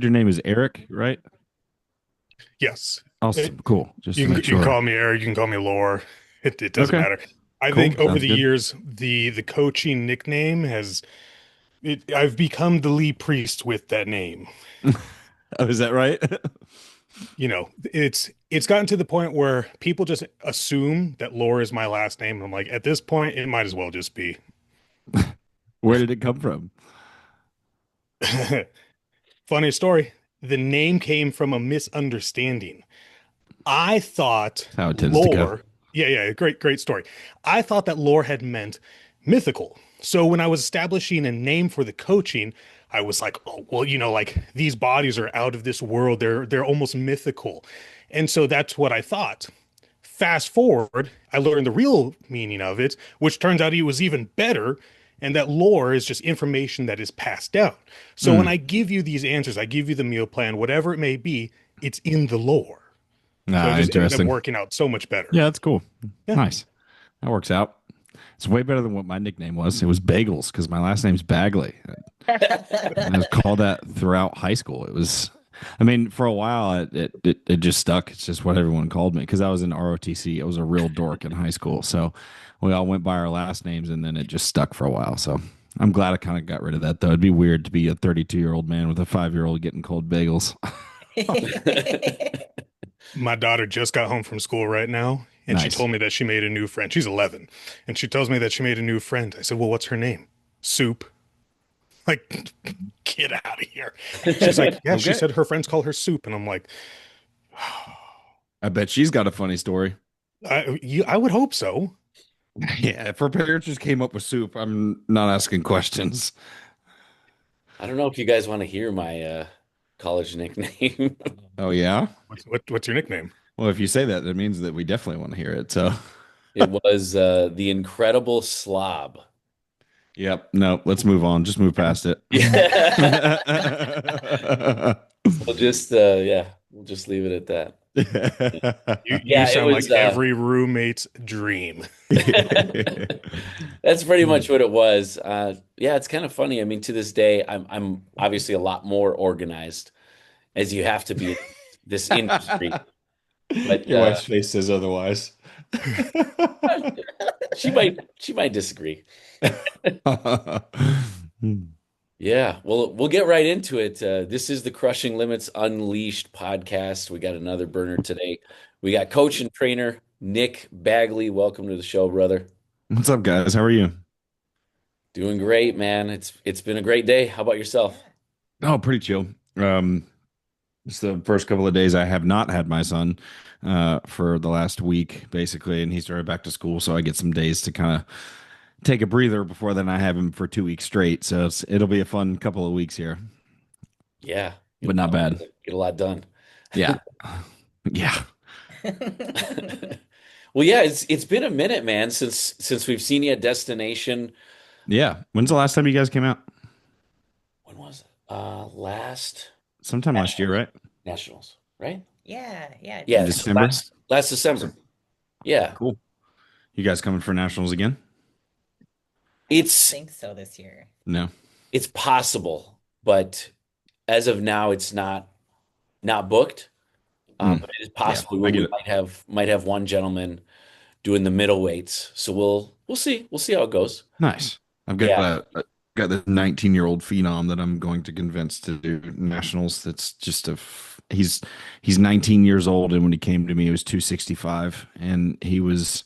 said your name is Eric, right? Yes. Awesome. Cool. Just to make You can sure. call me Eric, you can call me Lore. It doesn't Okay. matter. I Cool. think over Sounds the good. years, the coaching nickname I've become the lead priest with that name. Oh, is that right? It's gotten to the point where people just assume that Lore is my last name. And I'm like, at this point, it might as well just be. Where did it come from? Funny story. The name came from a misunderstanding. I thought That's how it tends to go. lore, yeah, great story. I thought that lore had meant mythical. So when I was establishing a name for the coaching, I was like, oh, well, like these bodies are out of this world. They're almost mythical. And so that's what I thought. Fast forward, I learned the real meaning of it, which turns out it was even better. And that lore is just information that is passed down. So when Mm. I give you these answers, I give you the meal plan, whatever it may be, it's in the lore. So it Ah, just ended up interesting. working out so much better. Yeah, that's cool. Yeah. Nice. That works out. It's way better than what my nickname was. It was Bagels because my last name's Bagley. And I was called that throughout high school. It was, I mean, for a while it just stuck. It's just what everyone called me because I was in ROTC. I was a real dork in high school. So we all went by our last names and then it just stuck for a while. So I'm glad I kind of got rid of that though. It'd be weird to be a 32-year-old man with a 5-year-old getting cold bagels. My daughter just got home from school right now, and she Nice. told me that she made a new friend. She's 11, and she tells me that she made a new friend. I said, "Well, what's her name?" Soup. Like, get out of here. She's like, "Yeah." She Okay. said her friends call her Soup, and I'm like, I bet she's got a funny story. I would hope so. Yeah, if her parents just came up with soup, I'm not asking questions. I don't know if you guys want to hear my college nickname. Oh yeah? What's your nickname? Well, if you say that, that means that we definitely want to hear it. So, It was the Incredible Slob. yep. No, let's move on. Just move past it. Yeah. We'll just leave it at that. You Yeah, it sound like was every roommate's dream. that's pretty much what it was. Yeah, it's kind of funny. I mean, to this day, I'm obviously a lot more organized as you have to be in this industry. But Your wife's face says otherwise. she might disagree. Yeah, well, we'll get right into it. This is the Crushing Limits Unleashed podcast. We got another burner today. We got coach and trainer Nick Bagley. Welcome to the show, brother. What's up, guys? How are you? Doing great, man. It's been a great day. How about yourself? Oh, pretty chill. It's the first couple of days I have not had my son for the last week, basically, and he started back to school, so I get some days to kind of take a breather before then I have him for 2 weeks straight. So it'll be a fun couple of weeks here, Yeah, but not bad. get a lot done. Yeah. Yeah. Well, yeah, it's been a minute, man, since we've seen you at Destination. Yeah. When's the last time you guys came out? When was it? Last Sometime last year, Nationals, right? Nationals, right? Yeah, In Yeah, so December. last December. Yeah, Cool. You guys coming for nationals again? it's think so this year. No. it's possible, but as of now, it's not booked. Mm. But it is Yeah, possible I we get it. might have one gentleman doing the middleweights. So we'll see. We'll see how it goes. Nice. I've got Yeah. got this 19-year-old phenom that I'm going to convince to do nationals. That's just he's 19 years old, and when he came to me, he was 265, and he was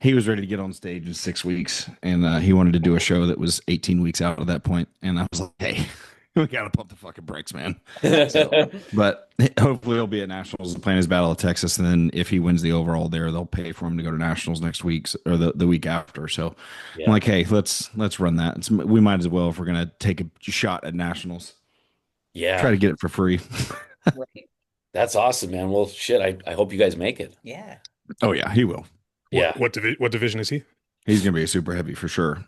ready to get on stage in 6 weeks, and he wanted to do a show that was 18 weeks out at that point, and I was like, hey, we gotta pump the fucking brakes, man. So, but hopefully he'll be at nationals and playing his battle of Texas, and then if he wins the overall there, they'll pay for him to go to nationals next week or the week after. So I'm Yeah. like, hey, let's run that. We might as well if we're gonna take a shot at nationals. Try Yeah. to get it for free. Right. That's awesome, man. Well, shit, I hope you guys make it. Yeah. Oh yeah, he will. Yeah. What division is he? He's gonna be a super heavy for sure.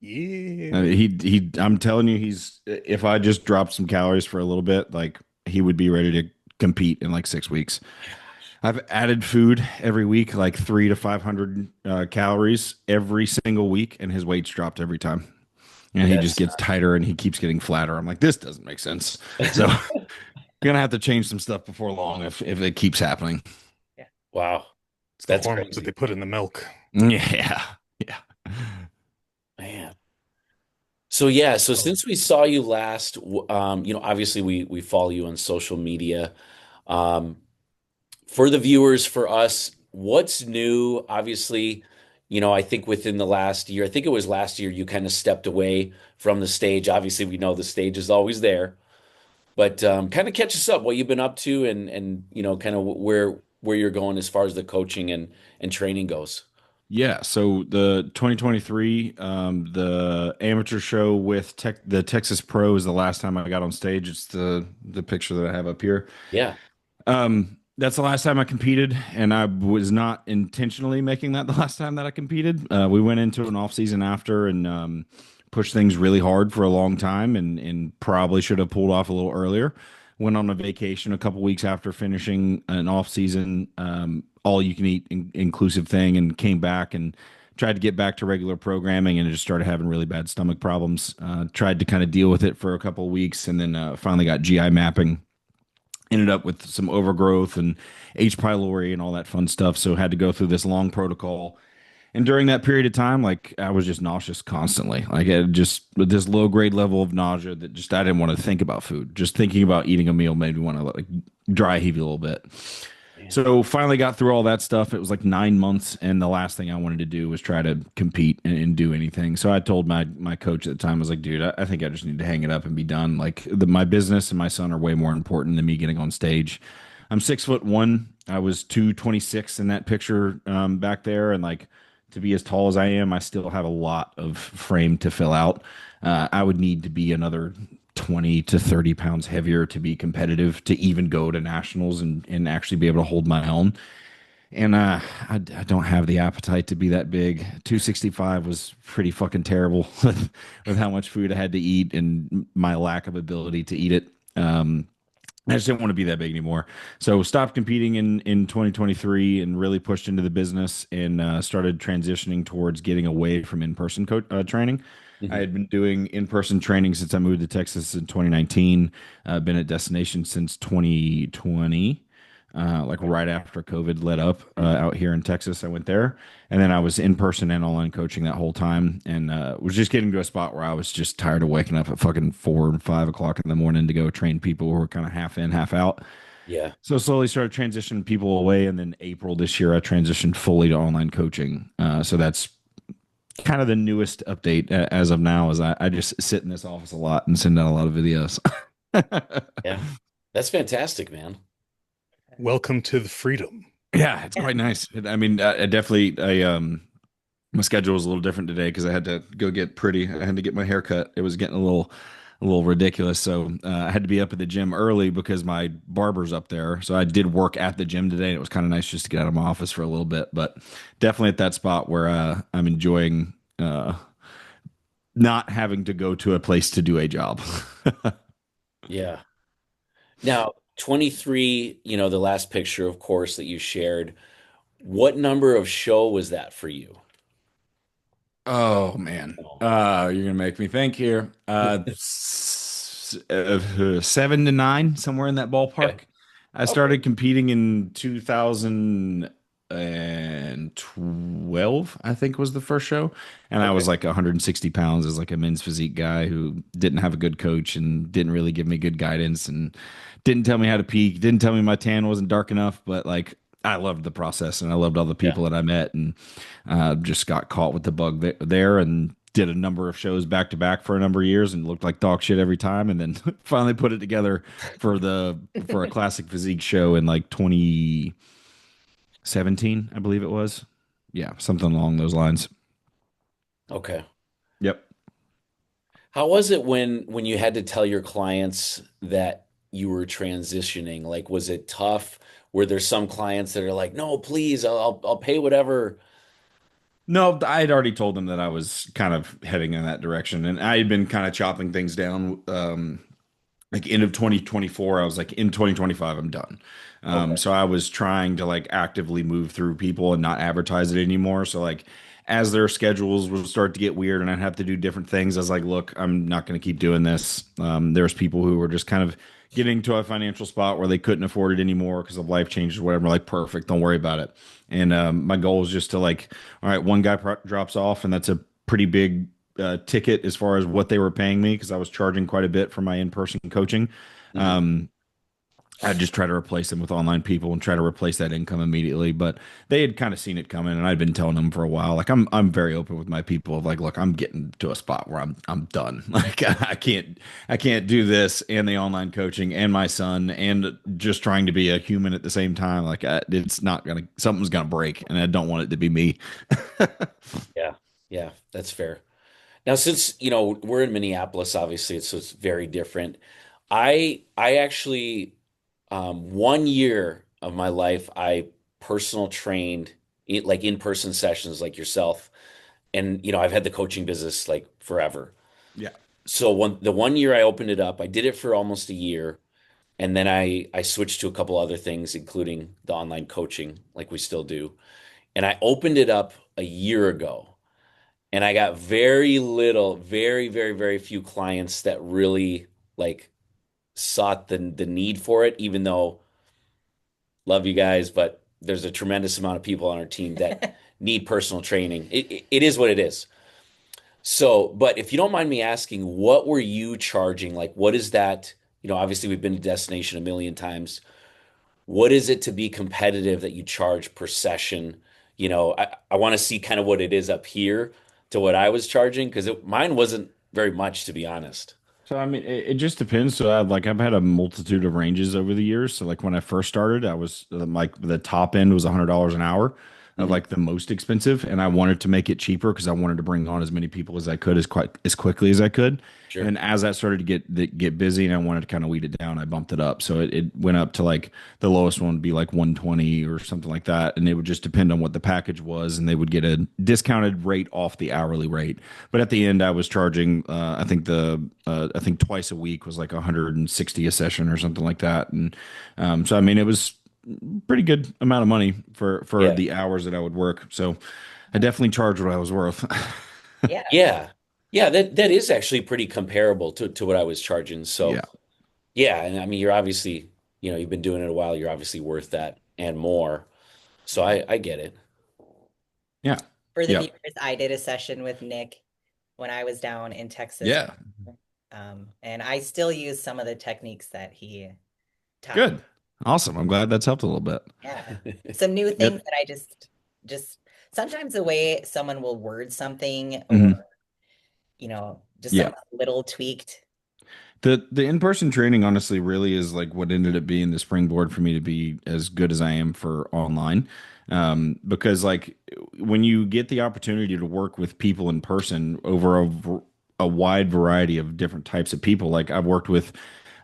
Yeah. He I'm telling you, he's if I just dropped some calories for a little bit, like he would be ready to compete in like 6 weeks. I've added food every week, like 300 to 500 calories every single week, and his weight's dropped every time. And he just That's gets tighter and he keeps getting flatter. I'm like, this doesn't make sense. So Gonna have to change some stuff before long if it keeps happening. Yeah. Wow, It's the that's hormones that crazy, they put in the milk. Yeah. Yeah. man. So yeah, so since we saw you last, obviously we follow you on social media. Um, for the viewers, for us, what's new? Obviously, I think within the last year, I think it was last year, you kind of stepped away from the stage. Obviously, we know the stage is always there, but kind of catch us up what you've been up to and kind of where you're going as far as the coaching and training goes. Yeah, so the 2023, the amateur show with the Texas Pro is the last time I got on stage. It's the picture that I have up here. Yeah. That's the last time I competed, and I was not intentionally making that the last time that I competed. We went into an off season after and pushed things really hard for a long time, and probably should have pulled off a little earlier. Went on a vacation a couple weeks after finishing an off season, all you can eat inclusive thing, and came back and tried to get back to regular programming, and just started having really bad stomach problems. Tried to kind of deal with it for a couple of weeks, and then finally got GI mapping, ended up with some overgrowth and H. pylori and all that fun stuff. So had to go through this long protocol. And during that period of time, like I was just nauseous constantly. Like it just with this low grade level of nausea that just I didn't want to think about food. Just thinking about eating a meal made me want to like dry heave a little bit. Man. So finally got through all that stuff. It was like 9 months, and the last thing I wanted to do was try to compete and do anything. So I told my coach at the time, I was like, dude, I think I just need to hang it up and be done. Like my business and my son are way more important than me getting on stage. I'm 6'1". I was 226 in that picture back there, and like to be as tall as I am, I still have a lot of frame to fill out. I would need to be another 20 to 30 pounds heavier to be competitive to even go to nationals and actually be able to hold my own. And I don't have the appetite to be that big. 265 was pretty fucking terrible with how much food I had to eat and my lack of ability to eat it. I just didn't want to be that big anymore. So stopped competing in 2023 and really pushed into the business and started transitioning towards getting away from in-person training. I Mhm. had been doing in-person training since I moved to Texas in 2019. Been at Destination since 2020, like right after COVID let up out here in Texas. I went there, and then I was in person and online coaching that whole time, and was just getting to a spot where I was just tired of waking up at fucking 4 and 5 o'clock in the morning to go train people who were kind of half in, half out. Yeah. So slowly started transitioning people away, and then April this year I transitioned fully to online coaching. So that's kind of the newest update as of now. Is I just sit in this office a lot and send out a lot of videos. Yeah. That's fantastic, man. Welcome to the freedom. Yeah, it's Yeah. quite nice. I mean, I definitely, my schedule was a little different today because I had to go get pretty. I had to get my hair cut. It was getting a little ridiculous. So I had to be up at the gym early because my barber's up there. So I did work at the gym today. And it was kind of nice just to get out of my office for a little bit. But definitely at that spot where I'm enjoying not having to go to a place to do a job. Yeah. Now, 23, the last picture, of course, that you shared. What number of show was that for you? Oh man. Oh, You're gonna make me think here. 7 to 9, somewhere in that okay. ballpark. I Okay. started competing in 2012, I think was the first show. And I Okay. was like 160 pounds as like a men's physique guy who didn't have a good coach and didn't really give me good guidance and didn't tell me how to peak, didn't tell me my tan wasn't dark enough, but like I loved the process and I loved all the Yeah. people that I met and just got caught with the bug there and did a number of shows back to back for a number of years and looked like dog shit every time and then finally put it together for a classic physique show in like 2017, I believe it was. Yeah, something along those lines. Okay. Yep. How was it when you had to tell your clients that you were transitioning? Like, was it tough? Were there some clients that are like, "No, please, I'll pay whatever." No, I had already told them that I was kind of heading in that direction, and I had been kind of chopping things down. Like end of 2024, I was like, in 2025, I'm done. Okay. So I was trying to like actively move through people and not advertise it anymore. So like as their schedules would start to get weird and I'd have to do different things, I was like, look, I'm not going to keep doing this. There's people who were just kind of getting to a financial spot where they couldn't afford it anymore because of life changes or whatever. Like, perfect, don't worry about it. And my goal is just to like, all right, one guy drops off, and that's a pretty big ticket as far as what they were paying me because I was charging quite a bit for my in-person coaching. Mhm. I'd just try to replace them with online people and try to replace that income immediately. But they had kind of seen it coming, and I'd been telling them for a while. Like I'm very open with my people of like, look, I'm getting to a spot where I'm done. Like I can't do this and the online coaching and my son and just trying to be a human at the same time. Like it's not gonna something's gonna break, and I don't want it to be me. Yeah. Yeah, that's fair. Now, since we're in Minneapolis, obviously, it's very different. I actually 1 year of my life I personal trained like in-person sessions like yourself, and I've had the coaching business like forever. Yeah. So the 1 year I opened it up, I did it for almost a year, and then I switched to a couple other things, including the online coaching, like we still do. And I opened it up a year ago. And I got very little, very, very, very few clients that really like sought the need for it, even though love you guys, but there's a tremendous amount of people on our team that need personal training. It is what it is. So, but if you don't mind me asking, what were you charging? Like, what is that? Obviously we've been to Destination a million times. What is it to be competitive that you charge per session? I want to see kind of what it is up here to what I was charging because mine wasn't very much, to be honest. So I mean, it just depends. So I've had a multitude of ranges over the years. So like when I first started, I was like the top end was $100 an hour of Mhm. like the most expensive, and I wanted to make it cheaper because I wanted to bring on as many people as I could as quickly as I could. And Sure. then as that started to get busy and I wanted to kind of weed it down, I bumped it up. So it went up to like the lowest one would be like 120 or something like that, and it would just depend on what the package was, and they would get a discounted rate off the hourly rate. But at the end, I was charging. I think twice a week was like 160 a session or something like that. And so I mean, it was pretty good amount of money for Yeah. the hours that I would work. So I definitely charged what I was worth. Yeah. Yeah. Yeah, that is actually pretty comparable to what I was charging. So Yeah, yeah, and I mean you're obviously, you've been doing it a while, you're obviously worth that and more. So I get it. yeah, For the yeah, viewers, I did a session with Nick when I was down in Texas. yeah. And I still use some of the techniques that he taught me. Good, awesome. I'm glad that's helped a little bit. Yeah. Some new things Yep. that I just sometimes the way someone will word something or, Mhm. just Yeah. something a little tweaked. The in-person training honestly really is like what ended up being the springboard for me to be as good as I am for online. Because like when you get the opportunity to work with people in person over a wide variety of different types of people, like I've worked with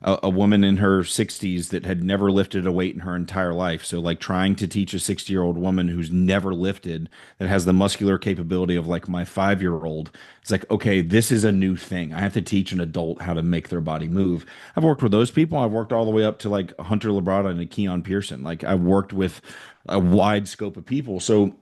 a woman in her 60s that had never lifted a weight in her entire life. So, like, trying to teach a 60-year-old woman who's never lifted, that has the muscular capability of like my 5-year-old, it's like, okay, this is a new thing. I have to teach an adult how to make their body move. I've worked with those people. I've worked all the way up to like Hunter Labrada and a Keon Pearson. Like, I've worked with a wide scope of people. So,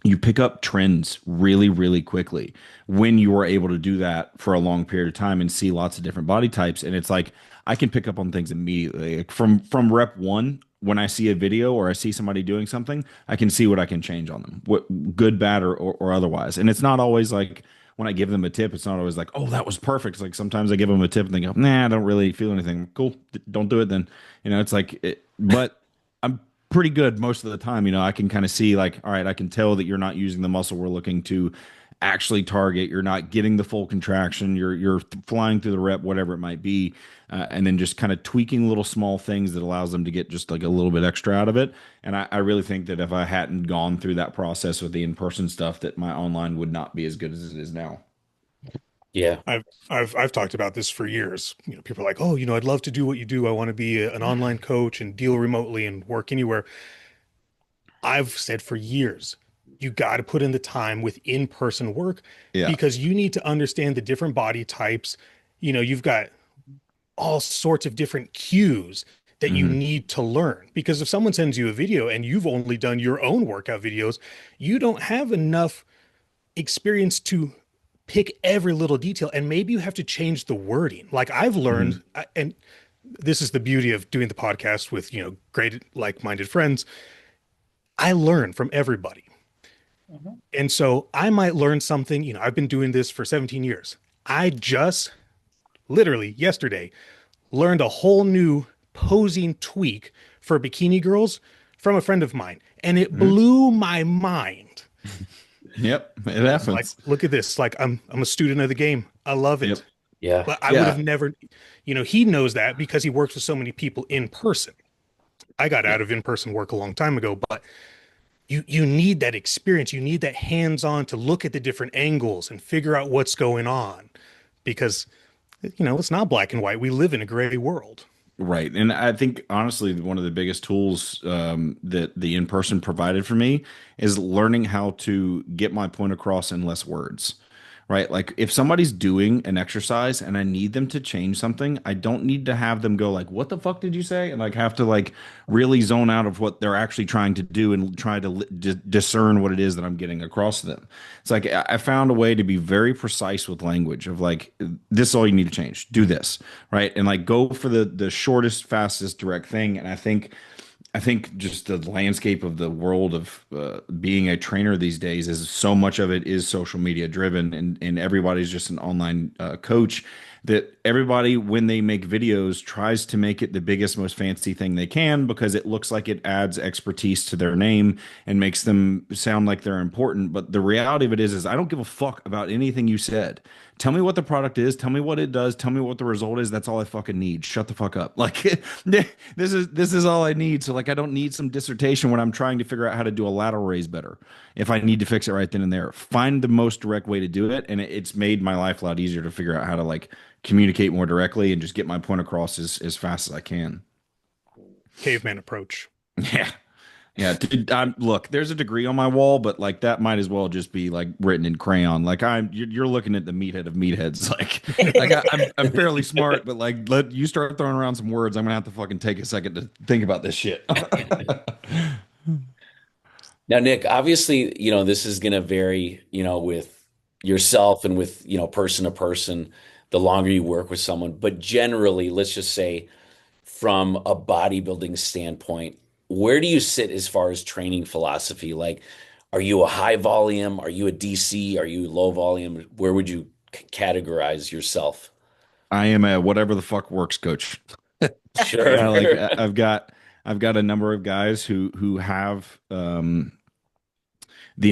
you pick up trends really, really quickly when you are able to do that for a long period of time and see lots of different body types. And it's like I can pick up on things immediately. Like from rep one, when I see a video or I see somebody doing something, I can see what I can change on them, what good, bad, or otherwise. And it's not always like when I give them a tip, it's not always like, oh, that was perfect. It's like sometimes I give them a tip and they go, nah, I don't really feel anything. Cool, don't do it then. It's like, but I'm pretty good most of the time. I can kind of see like, all right, I can tell that you're not using the muscle we're looking to actually target. You're not getting the full contraction. You're flying through the rep, whatever it might be, and then just kind of tweaking little small things that allows them to get just like a little bit extra out of it. And I really think that if I hadn't gone through that process with the in-person stuff, that my online would not be as good as it is now. Yeah. I've talked about this for years. People are like, "Oh, I'd love to do what you do. I want to be an online coach and deal remotely and work anywhere." I've said for years, you got to put in the time with in-person work Yeah. because you need to understand the different body types. You've got all sorts of different cues that you Hmm. need to learn. Because if someone sends you a video and you've only done your own workout videos, you don't have enough experience to pick every little detail. And maybe you have to change the wording. Like I've Hmm. learned, and this is the beauty of doing the podcast with, great like-minded friends. I learn from everybody. Mhm. And so I might learn something, I've been doing this for 17 years. I just literally yesterday learned a whole new posing tweak for bikini girls from a friend of mine, and it Mhm. blew my mind. Yep, it I was like, happens. look at this. Like I'm a student of the game. I love Yep. it. Yeah. But I would have Yeah. never, he knows that because he works with so many people in person. I got Yeah. out of in-person work a long time ago, but you need that experience. You need that hands-on to look at the different angles and figure out what's going on because it's not black and white. We live in a gray world. Right. And I think honestly, one of the biggest tools that the in person provided for me is learning how to get my point across in less words. Right. Like if somebody's doing an exercise and I need them to change something, I don't need to have them go like, "What the fuck did you say?" and like have to like really zone out of what they're actually trying to do and try to discern what it is that I'm getting across to them. It's like I found a way to be very precise with language of like, this is all you need to change. Do this, right? And like go for the shortest, fastest, direct thing. And I think just the landscape of the world of being a trainer these days is so much of it is social media driven, and everybody's just an online coach. That everybody, when they make videos, tries to make it the biggest, most fancy thing they can because it looks like it adds expertise to their name and makes them sound like they're important. But the reality of it is I don't give a fuck about anything you said. Tell me what the product is. Tell me what it does. Tell me what the result is. That's all I fucking need. Shut the fuck up. Like this is all I need. So like I don't need some dissertation when I'm trying to figure out how to do a lateral raise better. If I need to fix it right then and there, find the most direct way to do it, and it's made my life a lot easier to figure out how to like communicate more directly and just get my point across as fast as I can. Caveman approach. Yeah. Yeah, dude, look, there's a degree on my wall, but like that might as well just be like written in crayon. Like you're looking at the meathead of meatheads. I'm fairly smart, but like let you start throwing around some words, I'm gonna have to fucking take a second to think about this shit. Now, Nick, obviously, this is going to vary, with yourself and with, person to person, the longer you work with someone. But generally, let's just say from a bodybuilding standpoint, where do you sit as far as training philosophy? Like, are you a high volume? Are you a DC? Are you low volume? Where would you categorize yourself? I am a whatever the fuck works coach. Sure. Yeah, like I've got a number of guys who have the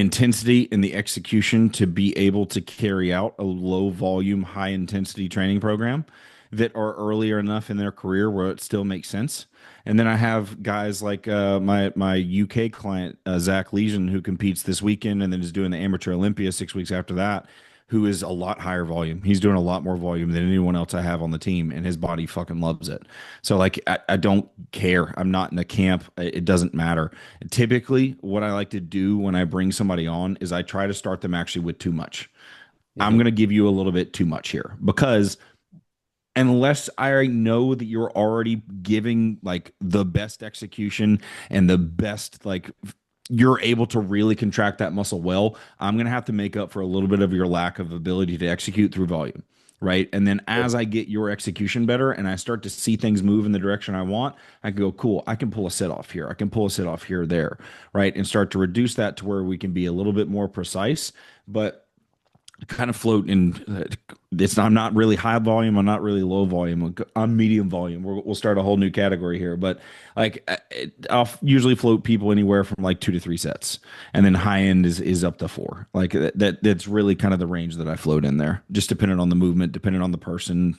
intensity and the execution to be able to carry out a low volume, high intensity training program that are earlier enough in their career where it still makes sense. And then I have guys like my UK client Zach Lesion, who competes this weekend and then is doing the Amateur Olympia 6 weeks after that, who is a lot higher volume. He's doing a lot more volume than anyone else I have on the team, and his body fucking loves it. So like I don't care. I'm not in a camp. It doesn't matter. Typically, what I like to do when I bring somebody on is I try to start them actually with too much. I'm Mhm. going to give you a little bit too much here because unless I know that you're already giving like the best execution and the best like you're able to really contract that muscle well, I'm going to have to make up for a little bit of your lack of ability to execute through volume. Right. And then as I get your execution better and I start to see things move in the direction I want, I can go, cool, I can pull a set off here. I can pull a set off here, or there. Right. And start to reduce that to where we can be a little bit more precise. But kind of float in it's I'm not really high volume, I'm not really low volume, I'm medium volume. We'll start a whole new category here, but like I'll usually float people anywhere from like 2 to 3 sets, and then high end is up to four. Like that's really kind of the range that I float in there, just depending on the movement, depending on the person,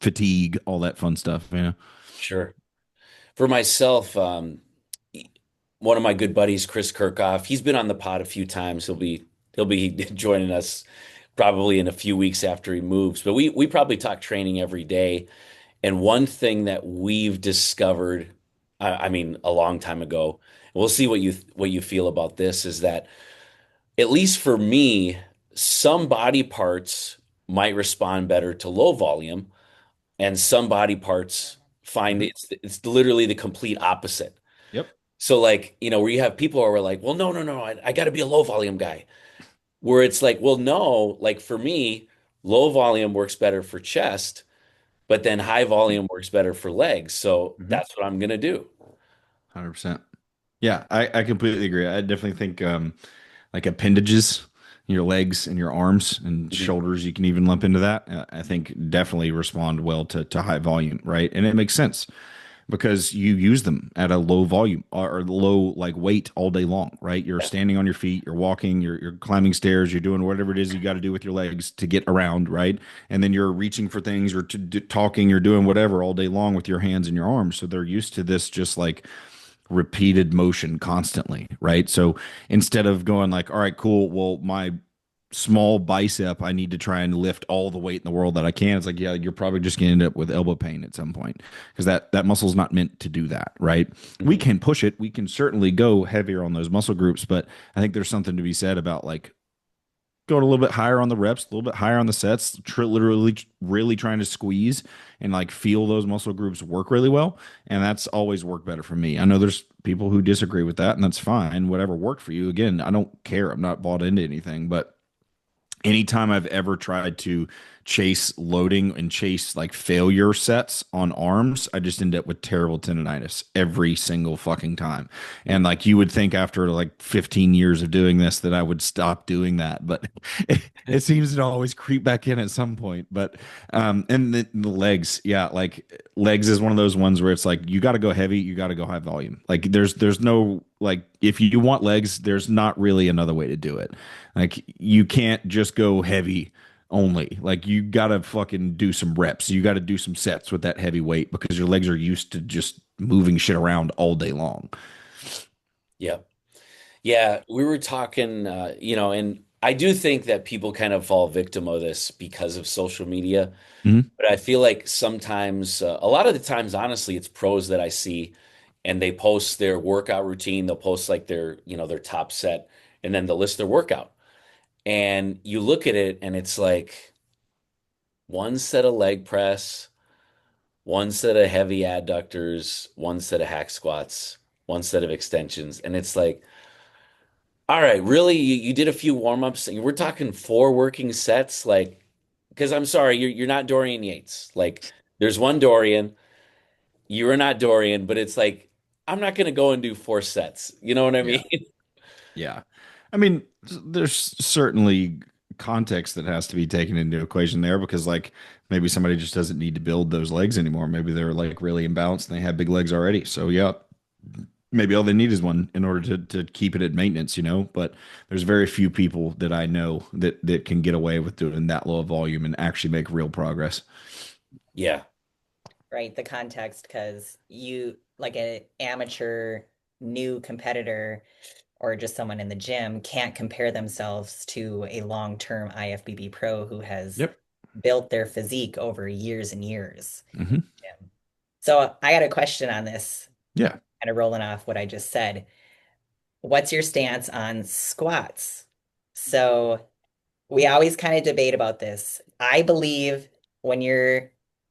fatigue, all that fun stuff, you know. Sure. For myself, one of my good buddies, Chris Kirkhoff, he's been on the pod a few times. He'll be joining us probably in a few weeks after he moves. But we probably talk training every day. And one thing that we've discovered, I mean, a long time ago, we'll see what you feel about this, is that at least for me, some body parts might respond better to low volume, and some body parts find Mhm. it's literally the complete opposite. Yep. So like, where you have people who are like, well, no, no, no, I got to be a low volume guy. Where it's like, well, no, like for me, low volume works better for chest, but then high volume works better for legs. So Mhm. that's what I'm going to do. 100%. Yeah, I completely agree. I definitely think like appendages, your legs and your arms and Mhm. shoulders, you can even lump into that. I think definitely respond well to high volume, right? And it makes sense because you use them at a low volume or low like weight all day long, right? You're standing on your feet, you're walking, you're climbing stairs, you're doing whatever it is you got to do with your legs to get around, right? And then you're reaching for things, you're talking, you're doing whatever all day long with your hands and your arms. So they're used to this just like repeated motion constantly, right? So instead of going like, all right, cool, well, my small bicep, I need to try and lift all the weight in the world that I can. It's like, yeah, you're probably just going to end up with elbow pain at some point because that muscle's not meant to do that, right? We Mhm. can push it. We can certainly go heavier on those muscle groups, but I think there's something to be said about like going a little bit higher on the reps, a little bit higher on the sets, literally really trying to squeeze and like feel those muscle groups work really well. And that's always worked better for me. I know there's people who disagree with that, and that's fine. Whatever worked for you. Again, I don't care. I'm not bought into anything, but anytime I've ever tried to chase loading and chase like failure sets on arms, I just end up with terrible tendonitis every single fucking time. And like you would think after like 15 years of doing this that I would stop doing that, but it seems to always creep back in at some point. But and the legs, yeah, like legs is one of those ones where it's like you got to go heavy, you got to go high volume. Like there's no like if you want legs, there's not really another way to do it. Like you can't just go heavy only. Like you gotta fucking do some reps. You gotta do some sets with that heavy weight because your legs are used to just moving shit around all day long. Yeah. Yeah. We were talking, and I do think that people kind of fall victim of this because of social media. Mhm. But I feel like sometimes, a lot of the times, honestly, it's pros that I see and they post their workout routine. They'll post like their top set and then they'll list their workout. And you look at it and it's like one set of leg press, one set of heavy adductors, one set of hack squats, one set of extensions. And it's like, all right, really? You did a few warm-ups. We're talking four working sets, like, because I'm sorry, you're not Dorian Yates. Like, there's one Dorian, you're not Dorian, but it's like, I'm not gonna go and do four sets. You know what I Yeah. mean? Yeah. I mean, there's certainly context that has to be taken into equation there because like maybe somebody just doesn't need to build those legs anymore. Maybe they're like really imbalanced and they have big legs already. So yeah, maybe all they need is one in order to keep it at maintenance, you know. But there's very few people that I know that can get away with doing that low of volume and actually make real progress. Yeah. Right? The context, because you, like an amateur new competitor or just someone in the gym, can't compare themselves to a long-term IFBB pro who has Yep. built their physique over years and years in Hmm. the gym. So I got a question on this, Yeah. kind of rolling off what I just said. What's your stance on squats? So we always kind of debate about this. I believe when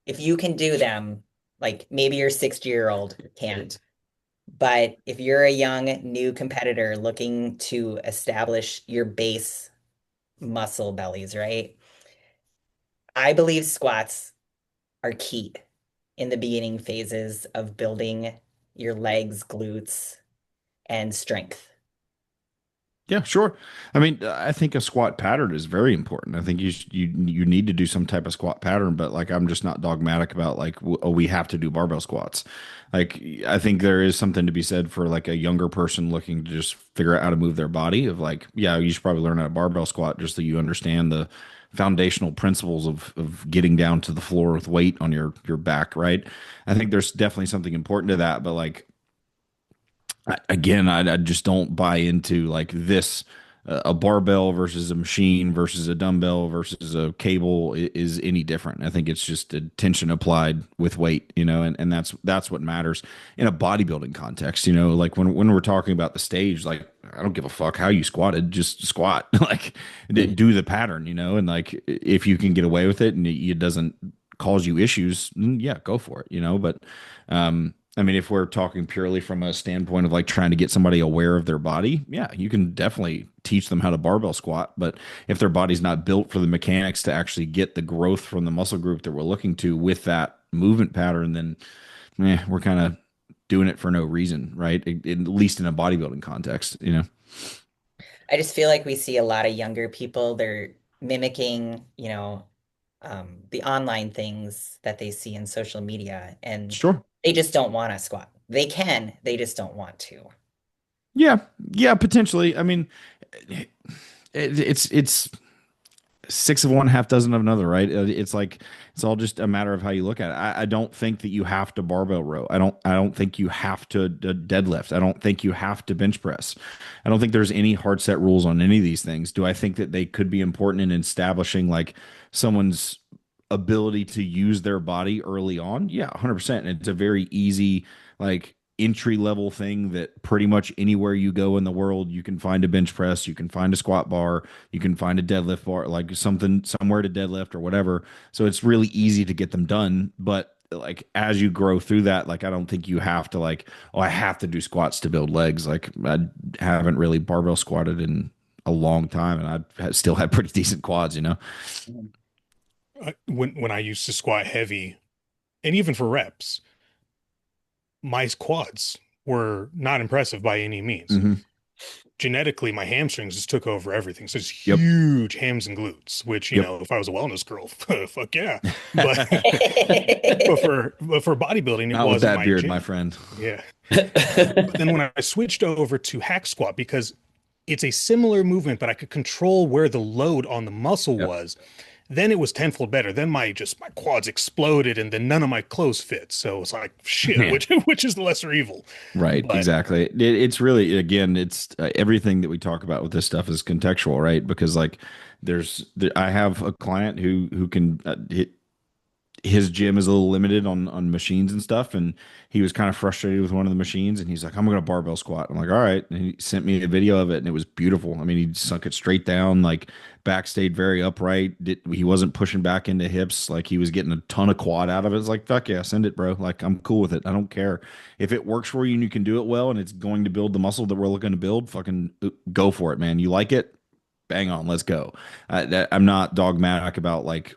if you can do them, like maybe your 60-year-old can't, but if you're a young new competitor looking to establish your base muscle bellies, right? I believe squats are key in the beginning phases of building your legs, glutes, and strength. Yeah, sure. I mean, I think a squat pattern is very important. I think you need to do some type of squat pattern, but like I'm just not dogmatic about like oh we have to do barbell squats. Like I think there is something to be said for like a younger person looking to just figure out how to move their body of like yeah, you should probably learn how to barbell squat just so you understand the foundational principles of getting down to the floor with weight on your back, right? I think there's definitely something important to that, but like again, I just don't buy into like this a barbell versus a machine versus a dumbbell versus a cable is any different. I think it's just a tension applied with weight, you know, and that's what matters in a bodybuilding context, you know, like when we're talking about the stage, like I don't give a fuck how you squatted, just squat, like Mhm. do the pattern, you know, and like if you can get away with it and it doesn't cause you issues, yeah, go for it, you know, but I mean, if we're talking purely from a standpoint of like trying to get somebody aware of their body, yeah, you can definitely teach them how to barbell squat. But if their body's not built for the mechanics to actually get the growth from the muscle group that we're looking to with that movement pattern, then we're kind of doing it for no reason, right? At least in a bodybuilding context, you know? I just feel like we see a lot of younger people, they're mimicking, the online things that they see in social media, and Sure. they just don't want to squat. They can, they just don't want to. Yeah. Yeah, potentially. I mean, it's six of one, half dozen of another, right? It's like it's all just a matter of how you look at it. I don't think that you have to barbell row. I don't think you have to deadlift. I don't think you have to bench press. I don't think there's any hard set rules on any of these things. Do I think that they could be important in establishing like someone's ability to use their body early on? Yeah, 100%. And it's a very easy like entry level thing that pretty much anywhere you go in the world, you can find a bench press, you can find a squat bar, you can find a deadlift bar, like something somewhere to deadlift or whatever. So it's really easy to get them done. But like as you grow through that, like I don't think you have to like, oh, I have to do squats to build legs. Like I haven't really barbell squatted in a long time, and I still have pretty decent quads, you know? When I used to squat heavy, and even for reps, my quads were not impressive by any means. Mm-hmm. Genetically, my hamstrings just took over everything. So it's Yep. huge hams and glutes, which, Yep. if I was a wellness girl, fuck yeah. But but for bodybuilding, it Not with wasn't that my beard, my jam. friend. Yeah. But then when I switched over to hack squat, because it's a similar movement, but I could control where the load on the muscle Yep. was, then it was tenfold better. Then my quads exploded, and then none of my clothes fit. So it's like shit, Yeah. which is the lesser evil? Right, But exactly. It's really, again, it's everything that we talk about with this stuff is contextual, right? Because like, I have a client who can his gym is a little limited on machines and stuff, and he was kind of frustrated with one of the machines, and he's like, I'm gonna barbell squat. I'm like, all right. And he sent me a video of it, and it was beautiful. I mean, he sunk it straight down, like back stayed very upright. He wasn't pushing back into hips, like he was getting a ton of quad out of it. It's like, fuck yeah, send it, bro. Like, I'm cool with it. I don't care if it works for you and you can do it well and it's going to build the muscle that we're looking to build. Fucking go for it, man. You like it, bang on, let's go. I'm not dogmatic about like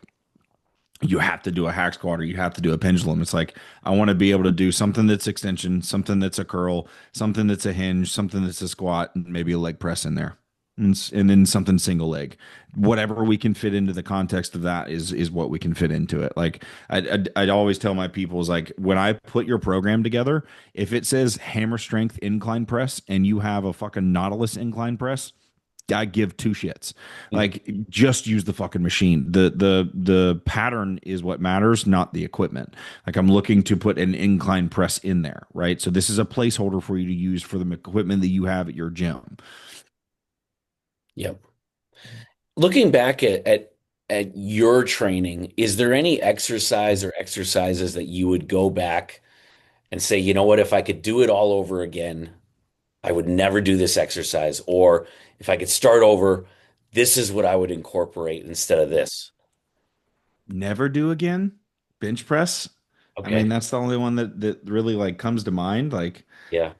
you have to do a hack squat or you have to do a pendulum. It's like I want to be able to do something that's extension, something that's a curl, something that's a hinge, something that's a squat, and maybe a leg press in there. And then something single leg. Whatever we can fit into the context of that is what we can fit into it. Like I'd always tell my people is like when I put your program together, if it says hammer strength incline press and you have a fucking Nautilus incline press, I give two shits. Like just use the fucking machine. The pattern is what matters, not the equipment. Like I'm looking to put an incline press in there, right? So this is a placeholder for you to use for the equipment that you have at your gym. Yep. Looking back at your training, is there any exercise or exercises that you would go back and say, you know what, if I could do it all over again, I would never do this exercise, or if I could start over, this is what I would incorporate instead of this. Never do again. Bench press. I mean, Okay. that's the only one that really like comes to mind. Like Yeah.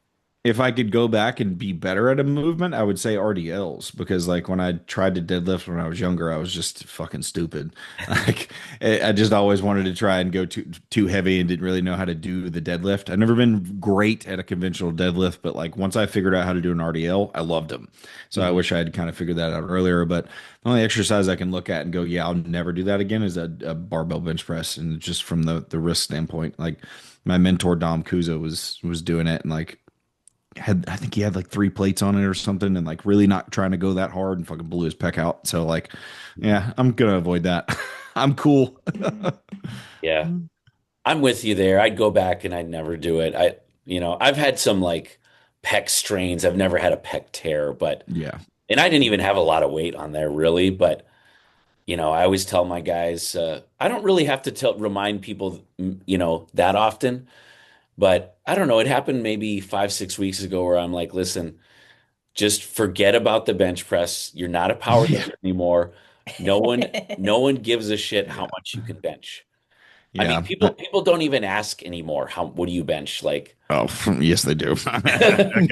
if I could go back and be better at a movement, I would say RDLs because like when I tried to deadlift when I was younger, I was just fucking stupid. Like I just always wanted to try and go too heavy and didn't really know how to do the deadlift. I've never been great at a conventional deadlift, but like once I figured out how to do an RDL, I loved them. So I Mhm. wish I had kind of figured that out earlier. But the only exercise I can look at and go, yeah, I'll never do that again is a barbell bench press, and just from the risk standpoint, like my mentor Dom Kuzo was doing it, and like I think he had like three plates on it or something, and like really not trying to go that hard and fucking blew his pec out. So like, yeah, I'm gonna avoid that. I'm cool. Yeah. I'm with you there. I'd go back and I'd never do it. I've had some like pec strains. I've never had a pec tear, Yeah. and I didn't even have a lot of weight on there really, but I always tell my guys, I don't really have to remind people, that often, but I don't know. It happened maybe 5, 6 weeks ago where I'm like, listen, just forget about the bench press. You're not a power Yeah. lifter anymore. No one gives a shit how Yeah. much you can bench. I mean, Yeah. people don't even ask anymore. What do you bench? Like, Oh, yes, they do. I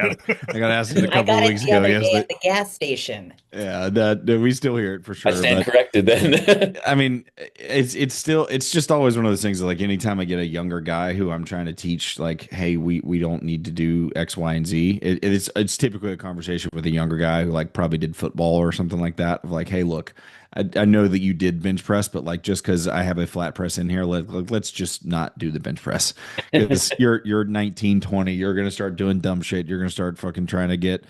got asked it a I couple of got it weeks the ago. other Yes, day at the gas station. yeah, that we still hear it for I sure. stand But corrected then. I mean, it's still it's just always one of those things that, like, anytime I get a younger guy who I'm trying to teach, like, hey, we don't need to do X, Y, and Z. It's typically a conversation with a younger guy who, like, probably did football or something like that. Of like, hey, look, I know that you did bench press, but, like, just because I have a flat press in here, let's just not do the bench press because you're 19, 20. You're gonna start doing dumb shit. You're gonna start fucking trying to get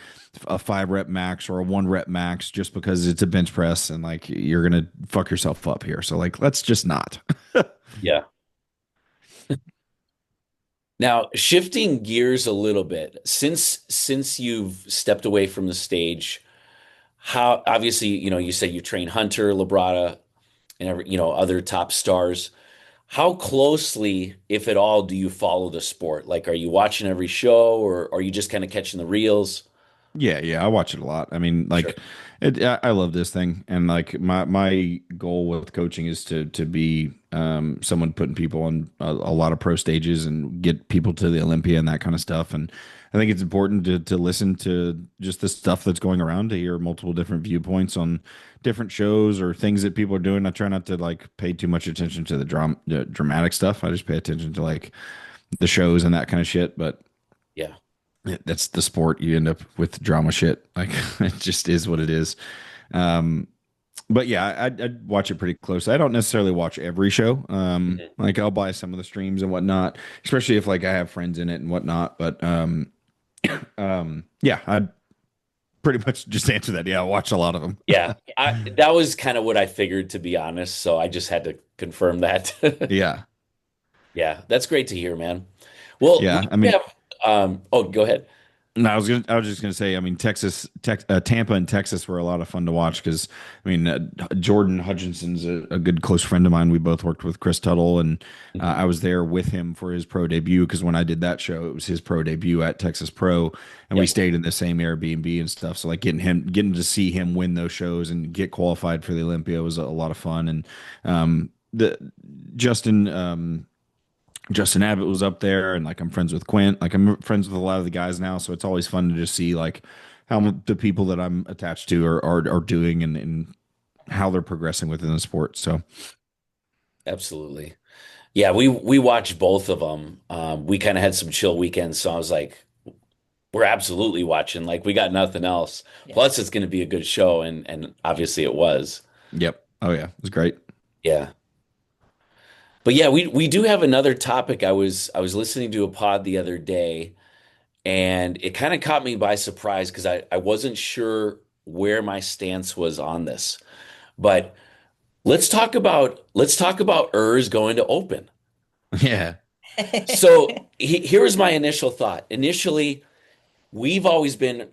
a 5 rep max or a 1 rep max just because it's a bench press, and, like, you're gonna fuck yourself up here. So, like, let's just not. Yeah. Now, shifting gears a little bit, since you've stepped away from the stage, how obviously, you said you train Hunter, Labrada, and other top stars. How closely, if at all, do you follow the sport? Like, are you watching every show, or are you just kind of catching the reels? Yeah, I watch it a lot. I mean, Sure. like, I love this thing, and, like, my goal with coaching is to be someone putting people on a lot of pro stages and get people to the Olympia and that kind of stuff. And I think it's important to listen to just the stuff that's going around, to hear multiple different viewpoints on different shows or things that people are doing. I try not to, like, pay too much attention to the dramatic stuff. I just pay attention to, like, the shows and that kind of shit. But Yeah. that's the sport. You end up with drama shit. Like, it just is what it is. Um, but yeah, I'd watch it pretty close. I don't necessarily watch every show. Mhm. Like, I'll buy some of the streams and whatnot, especially if, like, I have friends in it and whatnot. But yeah, I'd pretty much just answer that. Yeah, I watch a lot of them. Yeah. That was kind of what I figured, to be honest. So I just had to confirm that. Yeah, Yeah, that's great to hear, man. Well, we yeah. I do mean, have, oh, go ahead. no, I was just gonna say. I mean, Tampa and Texas were a lot of fun to watch because, I mean, Jordan Hutchinson's a good close friend of mine. We both worked with Chris Tuttle, and Mhm. I was there with him for his pro debut because when I did that show, it was his pro debut at Texas Pro, and we Yep. stayed in the same Airbnb and stuff. So, like, getting to see him win those shows and get qualified for the Olympia was a lot of fun. And the Justin. Justin Abbott was up there, and, like, I'm friends with Quint. Like, I'm friends with a lot of the guys now, so it's always fun to just see, like, how the people that I'm attached to are doing, and how they're progressing within the sport. So Absolutely. Yeah, we watched both of them. We kind of had some chill weekends, so I was like, we're absolutely watching. Like, we got nothing else. Yeah. Plus, it's going to be a good show, and obviously it was. yep, oh yeah, it was great. Yeah. But yeah, we do have another topic. I was listening to a pod the other day, and it kind of caught me by surprise because I wasn't sure where my stance was on this. But let's talk about Urs going to Open. Yeah, So here was my initial thought. Initially, we've always been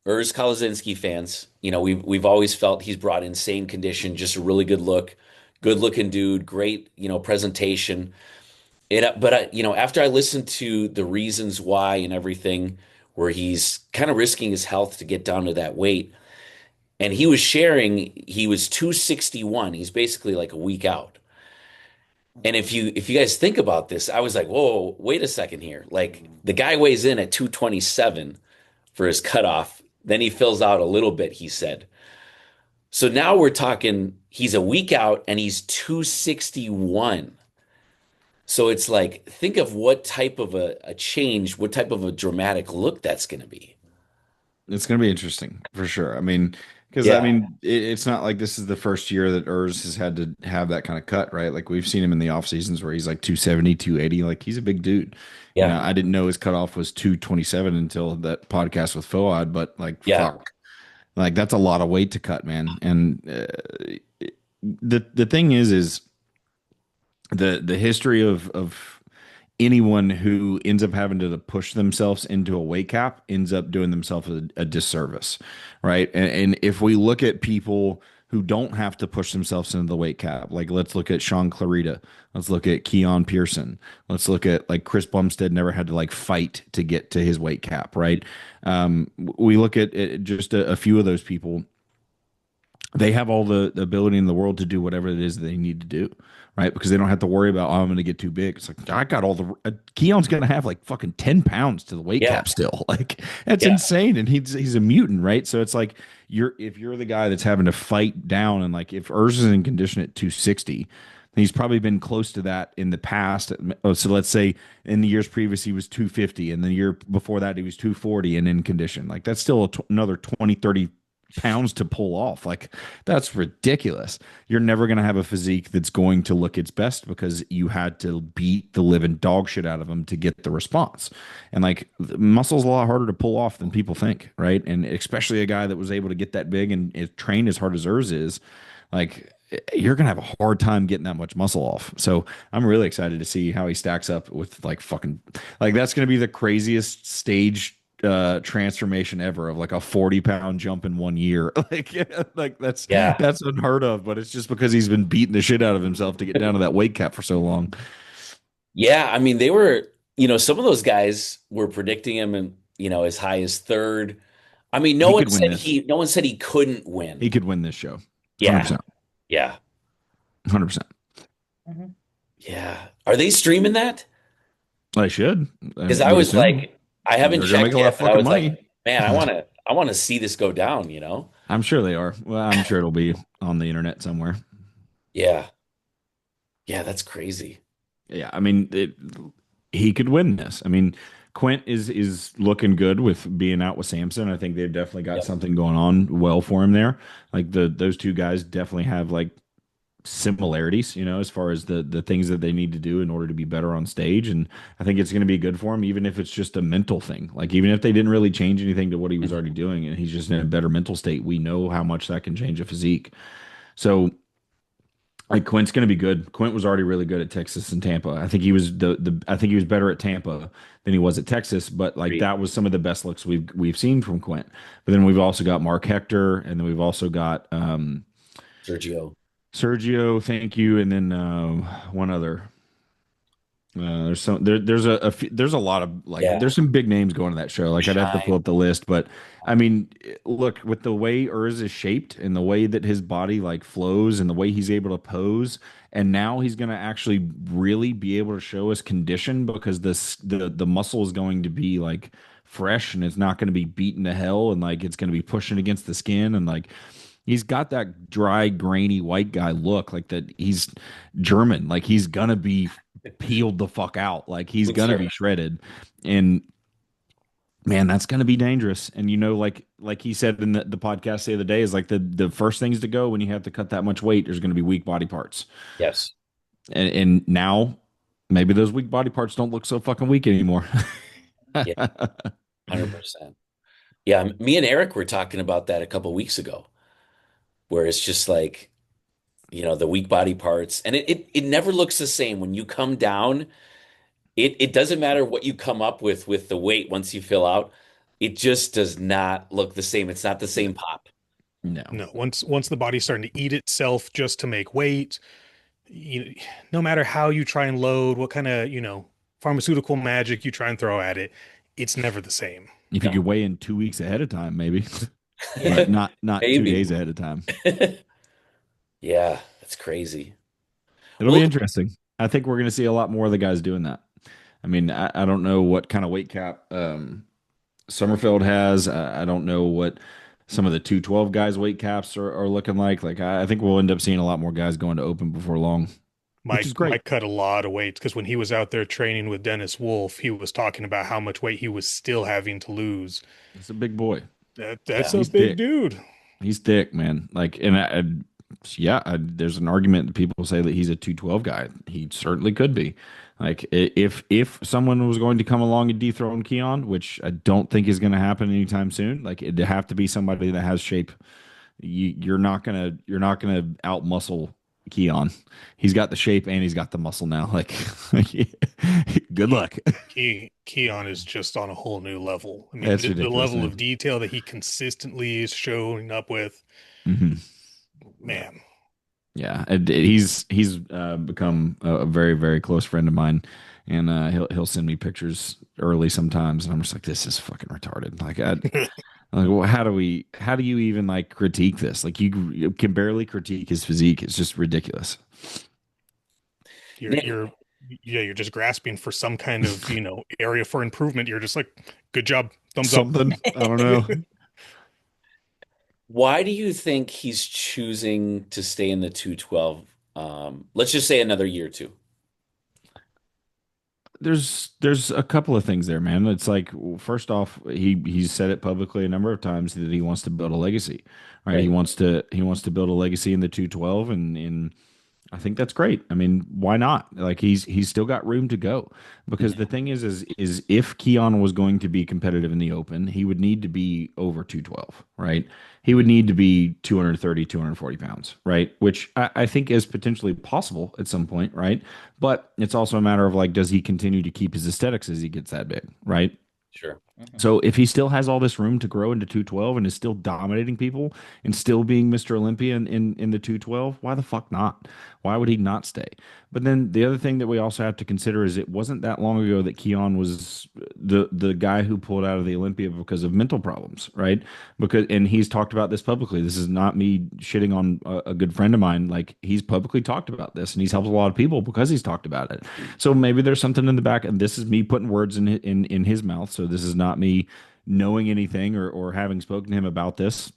Urs Kalazinski fans. We've always felt he's brought insane condition, just a really good looking dude, great, presentation. After I listened to the reasons why and everything, where he's kind of risking his health to get down to that weight, and he was sharing he was 261. He's basically like a week out. And if you guys think about this, I was like, whoa, wait a second here. Like, the guy weighs in at 227 for his cutoff. Then he fills out a little bit, he said. So now we're talking he's a week out and he's 261. So it's like, think of what type of a change, what type of a dramatic look that's going to be. it's gonna be interesting for sure. I mean, because, I Yeah. mean, it's not like this is the first year that Urs has had to have that kind of cut, right? Like, we've seen him in the off seasons where he's like 270, 280. Like, he's a big dude. Yeah. I didn't know his cutoff was 227 until that podcast with Foad, but, like, Yeah. fuck. Like, that's a lot of weight to cut, man. And the thing is the history of anyone who ends up having to push themselves into a weight cap ends up doing themselves a disservice, right? And if we look at people who don't have to push themselves into the weight cap, like, let's look at Sean Clarita, let's look at Keon Pearson, let's look at, like, Chris Bumstead never had to, like, fight to get to his weight cap, right? We look at just a few of those people. they have all the ability in the world to do whatever it is they need to do, right? Because they don't have to worry about, oh, I'm going to get too big. It's like, I got all the, Keon's going to have like fucking 10 pounds to the weight Yeah. cap still. Like, that's Yeah. insane. And he's a mutant, right? So it's like, if you're the guy that's having to fight down, and like, if Urs is in condition at 260, then he's probably been close to that in the past. Oh, so let's say in the years previous, he was 250. And the year before that, he was 240 and in condition. Like, that's still another 20, 30 pounds to pull off. Like, that's ridiculous. You're never going to have a physique that's going to look its best because you had to beat the living dog shit out of them to get the response. And like, muscle's a lot harder to pull off than people think, right? And especially a guy that was able to get that big and train as hard as Urs is, like, you're gonna have a hard time getting that much muscle off. So I'm really excited to see how he stacks up with like fucking, like, that's gonna be the craziest stage transformation ever, of like a 40-pound jump in 1 year. Like Yeah. that's unheard of, but it's just because he's been beating the shit out of himself to get down to that weight cap for so long. Yeah. I mean, they were, some of those guys were predicting him and, as high as third. I mean, He could win this. no one said he couldn't win. He could win this show. Yeah. 100%. Yeah. 100%. Mhm. Yeah. Are they streaming that? I should. Because I was like, I haven't They're gonna make checked a lot yet, of but I fucking was money. like, man, I want to see this go down. I'm sure they are. Well, I'm sure it'll be on the internet somewhere. Yeah. Yeah, that's crazy. Yeah, I mean, he could win this. I mean, Quint is looking good with being out with Samson. I think they've definitely got Yep. something going on well for him there. Like, those two guys definitely have like similarities, as far as the things that they need to do in order to be better on stage. And I think it's going to be good for him, even if it's just a mental thing. Like, even if they didn't really change anything to what he was already doing, and he's just in a better mental state, we know how much that can change a physique. So, like, Quint's going to be good. Quint was already really good at Texas and Tampa. I think he was I think he was better at Tampa than he was at Texas, but like, Agreed. that was some of the best looks we've seen from Quint. But then we've also got Mark Hector, and then we've also got Sergio. Sergio, thank you, and then one other. There's a lot of, like, Yeah. there's some big names going to that show. Like, I'd have to Shine. pull up the list, but I mean, look, with the way Urs is shaped and the way that his body like flows and the way he's able to pose, and now he's going to actually really be able to show his condition, because the muscle is going to be like fresh, and it's not going to be beaten to hell, and like, it's going to be pushing against the skin, and like, he's got that dry, grainy white guy look, like that. He's German, like he's gonna be peeled the fuck out, like he's gonna be shredded, and man, that's gonna be dangerous. And like he said in the podcast the other day, is like the first things to go when you have to cut that much weight, there's gonna be weak body parts, Yes. and now maybe those weak body parts don't look so fucking weak anymore. Yeah. 100%. Yeah. Me and Eric were talking about that a couple weeks ago, where it's just like, the weak body parts, and it never looks the same when you come down. It doesn't matter what you come up with the weight once you fill out. It just does not look the same. It's not the same pop. No. No, once the body's starting to eat itself just to make weight, no matter how you try and load, what kind of, pharmaceutical magic you try and throw at it, it's never the same. If you No. could weigh in 2 weeks ahead of time, maybe, Yeah. but not 2 Maybe. days ahead of time. Yeah, that's crazy. It'll Well, be interesting. I think we're going to see a lot more of the guys doing that. I mean, I don't know what kind of weight cap Summerfield has. I don't know what some of the 212 guys' weight caps are looking like. Like, I think we'll end up seeing a lot more guys going to open before long, which is great. Mike cut a lot of weight because when he was out there training with Dennis Wolf, he was talking about how much weight he was still having to lose. It's a big boy. That's Yeah. a He's big thick. Dude. He's thick, man. Like, and there's an argument that people say that he's a 212 guy. He certainly could be. Like, if someone was going to come along and dethrone Keon, which I don't think is going to happen anytime soon, like, it'd have to be somebody that has shape. You're not gonna out muscle Keon. He's got the shape and he's got the muscle now. Like, good luck. Keon is just on a whole new level. I mean, That's the ridiculous, level man. of detail that he consistently is showing up with, hmm man. Yeah, he's become a very, very close friend of mine, and he'll send me pictures early sometimes, and I'm just like, this is fucking retarded. Like, Like, well, how do you even like critique this? Like, you can barely critique his physique. It's just ridiculous. You're Nick, you're yeah, you're just grasping for some kind of, area for improvement. You're just like, good job, thumbs up. Something, I don't know. why do you think he's choosing to stay in the 212? Let's just say another year or two. There's a couple of things there, man. It's like, first off, he's said it publicly a number of times that he wants to build a legacy, right? Right. He wants to build a legacy in the 212, and I think that's great. I mean, why not? Like, he's still got room to go, because the thing is if Keon was going to be competitive in the open, he would need to be over 212, right? He would need to be 230, 240 pounds, right? Which I think is potentially possible at some point, right? But it's also a matter of like, does he continue to keep his aesthetics as he gets that big, right? Sure. Mhm. So if he still has all this room to grow into 212 and is still dominating people and still being Mr. Olympia in the 212, why the fuck not? Why would he not stay? But then the other thing that we also have to consider is it wasn't that long ago that Keon was the guy who pulled out of the Olympia because of mental problems, right? Because, and he's talked about this publicly. This is not me shitting on a good friend of mine. Like, he's publicly talked about this, and he's helped a lot of people because he's talked about it. So maybe there's something in the back, and this is me putting words in his mouth. So this is not me knowing anything or having spoken to him about this.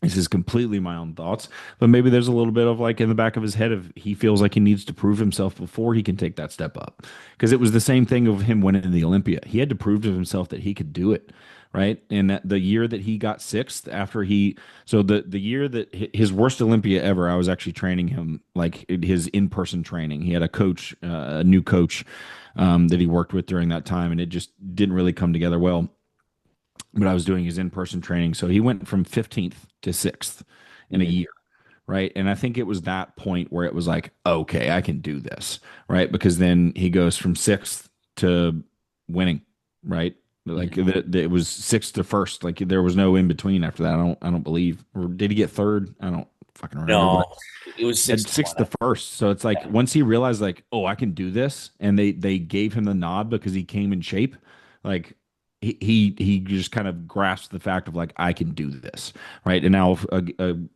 This is completely my own thoughts, but maybe there's a little bit of like in the back of his head of he feels like he needs to prove himself before he can take that step up. Because it was the same thing of him winning the Olympia. He had to prove to himself that he could do it, right? And that the year that he got sixth after so the year that his worst Olympia ever, I was actually training him, like his in-person training. He had a coach, a new coach, that he worked with during that time, and it just didn't really come together well. But I was doing his in-person training, so he went from 15th to sixth in a Mhm. year, right? And I think it was that point where it was like, okay, I can do this, right? Because then he goes from sixth to winning, right? Like, Mhm. it was sixth to first. Like, there was no in between after that. I don't believe. Or did he get third? I don't fucking remember. But No, it was at 6 to 1. sixth to first. So it's like, Yeah. once he realized like, oh, I can do this, and they gave him the nod because he came in shape, like he just kind of grasped the fact of like, I can do this, right? And now,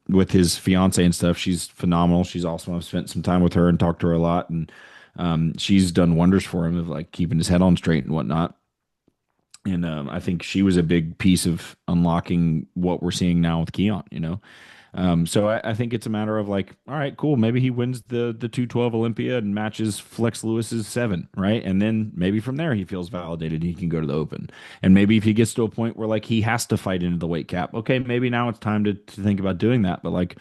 with his fiance and stuff, she's phenomenal. She's awesome. I've spent some time with her and talked to her a lot, and she's done wonders for him of like keeping his head on straight and whatnot. And I think she was a big piece of unlocking what we're seeing now with Keon, you know. So I think it's a matter of like, all right, cool. Maybe he wins the 212 Olympia and matches Flex Lewis's seven, right? And then maybe from there he feels validated. He can go to the Open. And maybe if he gets to a point where like he has to fight into the weight cap, okay, maybe now it's time to think about doing that. But like,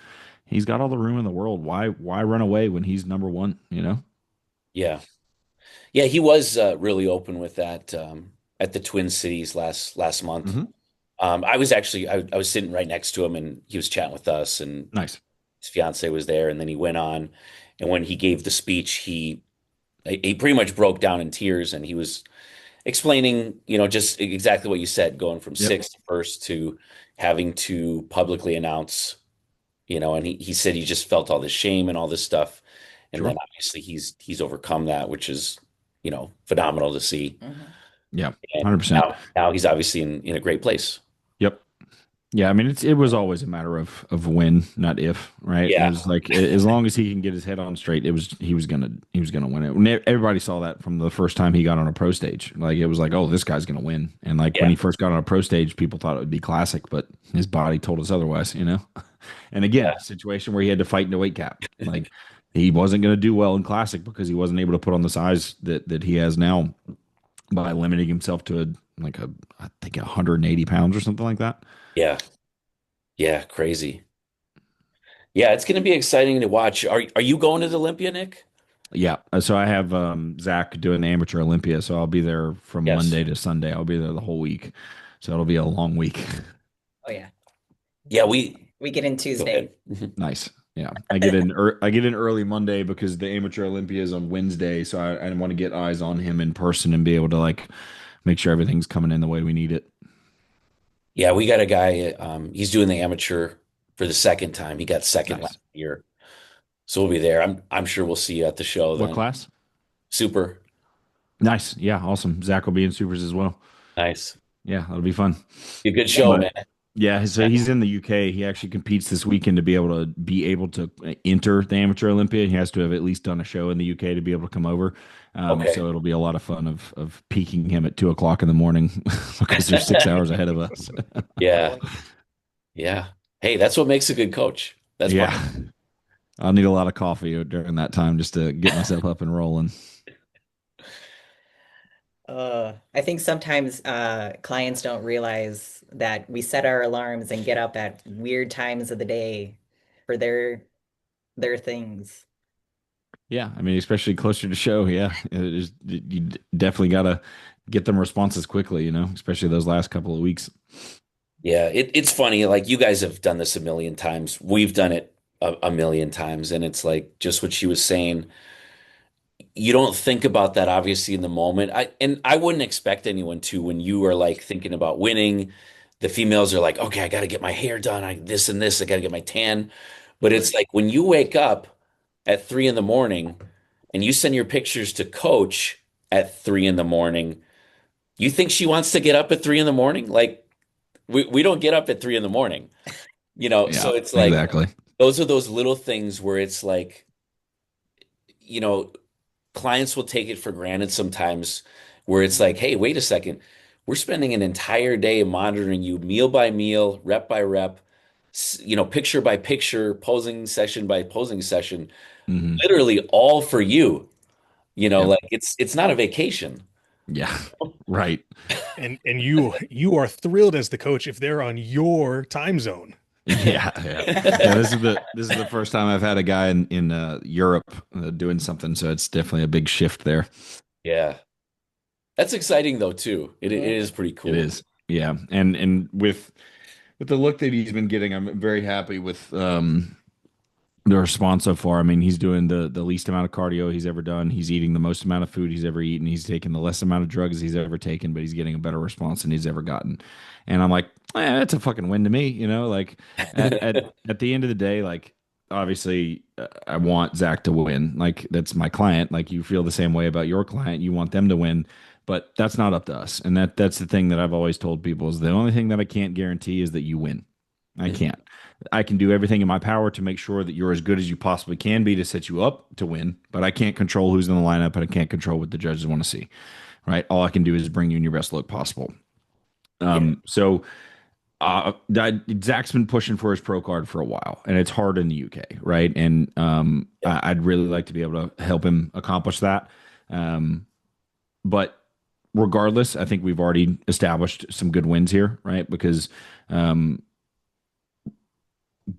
he's got all the room in the world. Why run away when he's number one? You know? Yeah. Yeah, he was really open with that at the Twin Cities last month. Hmm. I was actually I was sitting right next to him, and he was chatting with us, and Nice. his fiance was there, and then he went on, and when he gave the speech, he pretty much broke down in tears, and he was explaining, just exactly what you said, going from Yep. sixth to first to having to publicly announce, and he said he just felt all this shame and all this stuff. And Sure. then obviously he's overcome that, which is, phenomenal to see. Mhm. Yeah. And 100%. now he's obviously in a great place. Yep. Yeah, I mean, it was always a matter of when, not if, right? It Yeah. was like, as long as he can get his head on straight, he was gonna win it. When everybody saw that from the first time he got on a pro stage, like it was like, oh, this guy's gonna win. And like when Yeah. he first got on a pro stage, people thought it would be classic, but his body told us otherwise, you know. And again, situation where he had to fight in a weight cap, like he wasn't gonna do well in classic because he wasn't able to put on the size that he has now by limiting himself to I think 180 pounds or something like that. Yeah. Yeah. Crazy. Yeah. It's going to be exciting to watch. Are you going to the Olympia, Nick? Yeah. So I have Zach doing the amateur Olympia, so I'll be there from Yes. Monday to Sunday. I'll be there the whole week, so it'll be a long week. Oh yeah. Yeah. We get in Go Tuesday. ahead. Mhm. Nice. Yeah, I get in early Monday because the amateur Olympia is on Wednesday, so I want to get eyes on him in person and be able to like make sure everything's coming in the way we need it. Yeah. We got a guy, he's doing the amateur for the second time. He got second Nice. last year. So we'll be there. I'm sure we'll see you at the show What then. class? Super. Nice. Yeah, awesome. Zach will be in supers as well. Nice. Yeah, that'll be fun. Be a good Yeah. show, But man. yeah, so he's in the UK. He actually competes this weekend to be able to enter the Amateur Olympia. He has to have at least done a show in the UK to be able to come over. Okay. So it'll be a lot of fun of peaking him at 2 o'clock in the morning because there's 6 hours ahead of us. Yeah. Oh, Yeah. Hey, that's what makes a good coach. That's part of Yeah, I'll need a lot of coffee during that time just to get myself up and rolling. I think sometimes clients don't realize that we set our alarms and get up at weird times of the day for their things. Yeah, I mean, especially closer to show. Yeah, you definitely got to get them responses quickly. Especially those last couple of weeks. Yeah, it's funny. Like you guys have done this a million times. We've done it a million times. And it's like just what she was saying. You don't think about that obviously in the moment. I wouldn't expect anyone to when you are like thinking about winning. The females are like, okay, I got to get my hair done. This and this. I got to get my tan. But it's like when you wake up at 3 in the morning and you send your pictures to coach at 3 in the morning, you think she wants to get up at 3 in the morning? Like we don't get up at 3 in the morning, Yeah, so it's like exactly. those are those little things where it's like, you know, clients will take it for granted sometimes where it's like, hey, wait a second. We're spending an entire day monitoring you meal by meal, rep by rep, picture by picture, posing session by posing session, Hmm. literally all for you. Yep. Like it's not a vacation. Yeah. Right. And you are thrilled as the coach if they're on your time zone. Yeah. Yeah. Yeah. This is the first time I've had a guy in Europe doing something, so it's definitely a big shift there. Yeah. That's exciting though too. It Mhm. is pretty It cool. is. Yeah. And with the look that he's been getting, I'm very happy with the response so far. I mean, he's doing the least amount of cardio he's ever done. He's eating the most amount of food he's ever eaten. He's taking the less amount of drugs he's ever taken, but he's getting a better response than he's ever gotten. And I'm like, that's a fucking win to me. Like at the end of the day, like obviously I want Zach to win. Like that's my client. Like you feel the same way about your client. You want them to win, but that's not up to us. And that's the thing that I've always told people is the only thing that I can't guarantee is that you win. I can't. I can do everything in my power to make sure that you're as good as you possibly can be to set you up to win, but I can't control who's in the lineup and I can't control what the judges want to see. Right. All I can do is bring you in your best look possible. Yeah. Zach's been pushing for his pro card for a while, and it's hard in the UK, right? And Yeah. I'd really like to be able to help him accomplish that. Um, but regardless, I think we've already established some good wins here, right? Because um,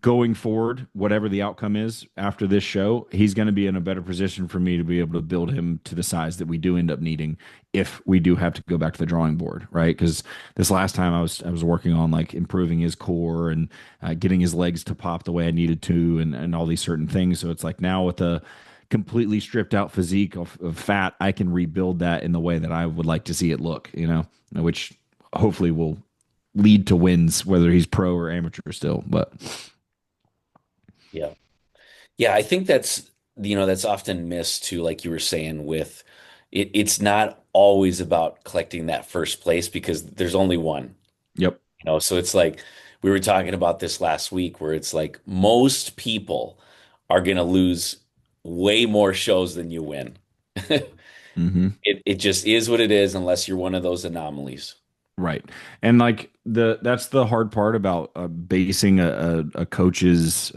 going forward, whatever the outcome is after this show, he's going to be in a better position for me to be able to build him to the size that we do end up needing if we do have to go back to the drawing board, right? Because this last time I was working on like improving his core and getting his legs to pop the way I needed to, and all these certain things. So it's like now with a completely stripped out physique of fat, I can rebuild that in the way that I would like to see it look, which hopefully will lead to wins, whether he's pro or amateur still, but. Yeah. Yeah, I think that's often missed too, like you were saying with it's not always about collecting that first place because there's only one, Yep. so it's like we were talking about this last week where it's like most people are going to lose way more shows than you win. Hmm. It just is what it is unless you're one of those anomalies. Right. And like that's the hard part about basing a coach's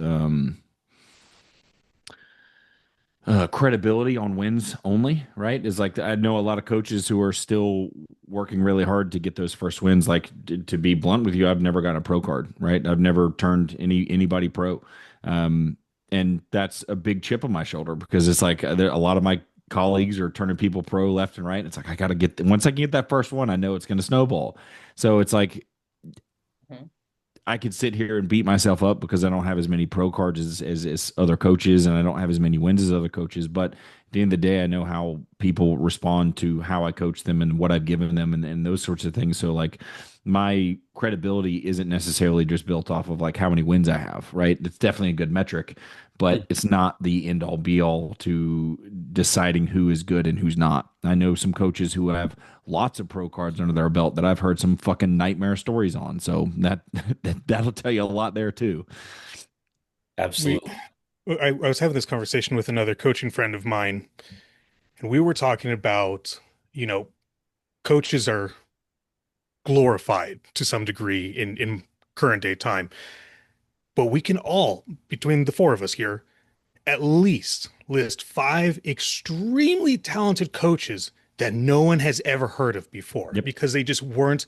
credibility on wins only, right? Is like I know a lot of coaches who are still working really hard to get those first wins. Like to be blunt with you, I've never gotten a pro card, right? I've never turned anybody pro, um, and that's a big chip on my shoulder because it's like a lot of my colleagues are turning people pro left and right. It's like I got to get once I can get that first one, I know it's going to snowball. So it's like Mhm. I could sit here and beat myself up because I don't have as many pro cards as other coaches and I don't have as many wins as other coaches. But at the end of the day, I know how people respond to how I coach them and what I've given them and those sorts of things. So like my credibility isn't necessarily just built off of like how many wins I have, right? It's definitely a good metric, but it's not the end all be all to deciding who is good and who's not. I know some coaches who have lots of pro cards under their belt that I've heard some fucking nightmare stories on. So that'll tell you a lot there too. We, Absolutely. I was having this conversation with another coaching friend of mine, and we were talking about, you know, coaches are glorified to some degree in current day time, but we can all, between the four of us here, at least list five extremely talented coaches that no one has ever heard of before Yep. because they just weren't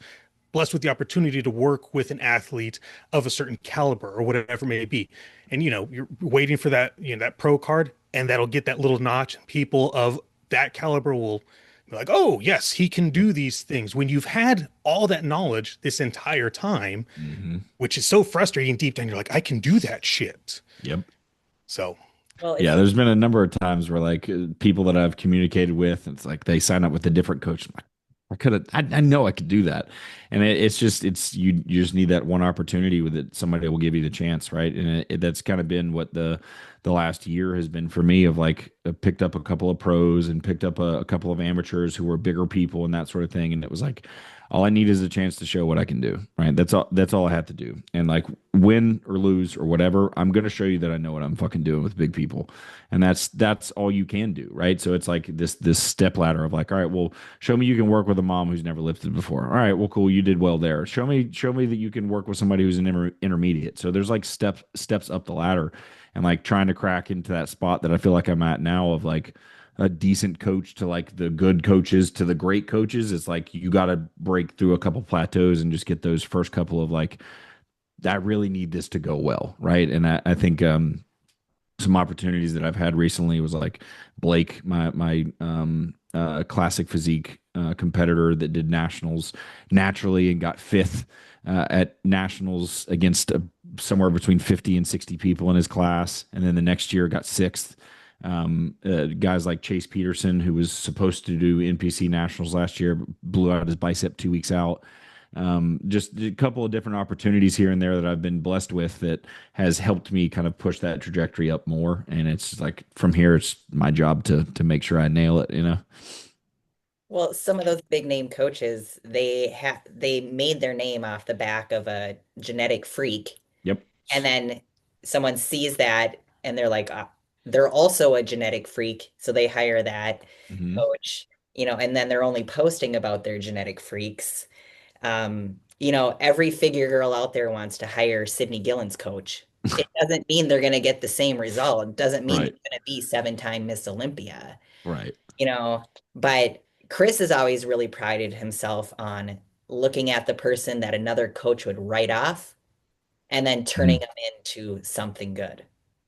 blessed with the opportunity to work with an athlete of a certain caliber or whatever it may be. And you're waiting for that, that pro card, and that'll get that little notch. People of that caliber will be like, oh, yes, he can do these things. When you've had all that knowledge this entire time, Mm-hmm. which is so frustrating deep down, you're like, I can do that shit. Yep. So Well, Yeah, it's there's been a number of times where like people that I've communicated with, it's like they sign up with a different coach. I'm like, I could have, I know I could do that, and it's just it's you just need that one opportunity with it. Somebody will give you the chance, right? And that's kind of been what the last year has been for me. Of like I picked up a couple of pros and picked up a couple of amateurs who were bigger people and that sort of thing, and it was like all I need is a chance to show what I can do, right? That's all I have to do, and like win or lose or whatever, I'm going to show you that I know what I'm fucking doing with big people. And that's all you can do, right? So it's like this step ladder of like, all right, well, show me you can work with a mom who's never lifted before. All right, well, cool, you did well there. Show me that you can work with somebody who's an intermediate. So there's like steps up the ladder, and like trying to crack into that spot that I feel like I'm at now of like a decent coach to like the good coaches to the great coaches. It's like you got to break through a couple plateaus and just get those first couple of like I really need this to go well, right? And I think some opportunities that I've had recently was like Blake, my classic physique competitor that did nationals naturally and got fifth at nationals against somewhere between 50 and 60 people in his class, and then the next year got sixth. Guys like Chase Peterson, who was supposed to do NPC nationals last year, blew out his bicep 2 weeks out. Just a couple of different opportunities here and there that I've been blessed with that has helped me kind of push that trajectory up more. And it's like from here, it's my job to make sure I nail it, you know? well, some of those big name coaches, they made their name off the back of a genetic freak, Yep. and then someone sees that and they're like, they're also a genetic freak, so they hire that Hmm. coach, and then they're only posting about their genetic freaks. Every figure girl out there wants to hire Sydney Gillen's coach. It doesn't mean they're going to get the same result. It doesn't mean they're Right. going to be seven-time Miss Olympia, Right. you know. But Chris has always really prided himself on looking at the person that another coach would write off and then turning Mhm. them into something good.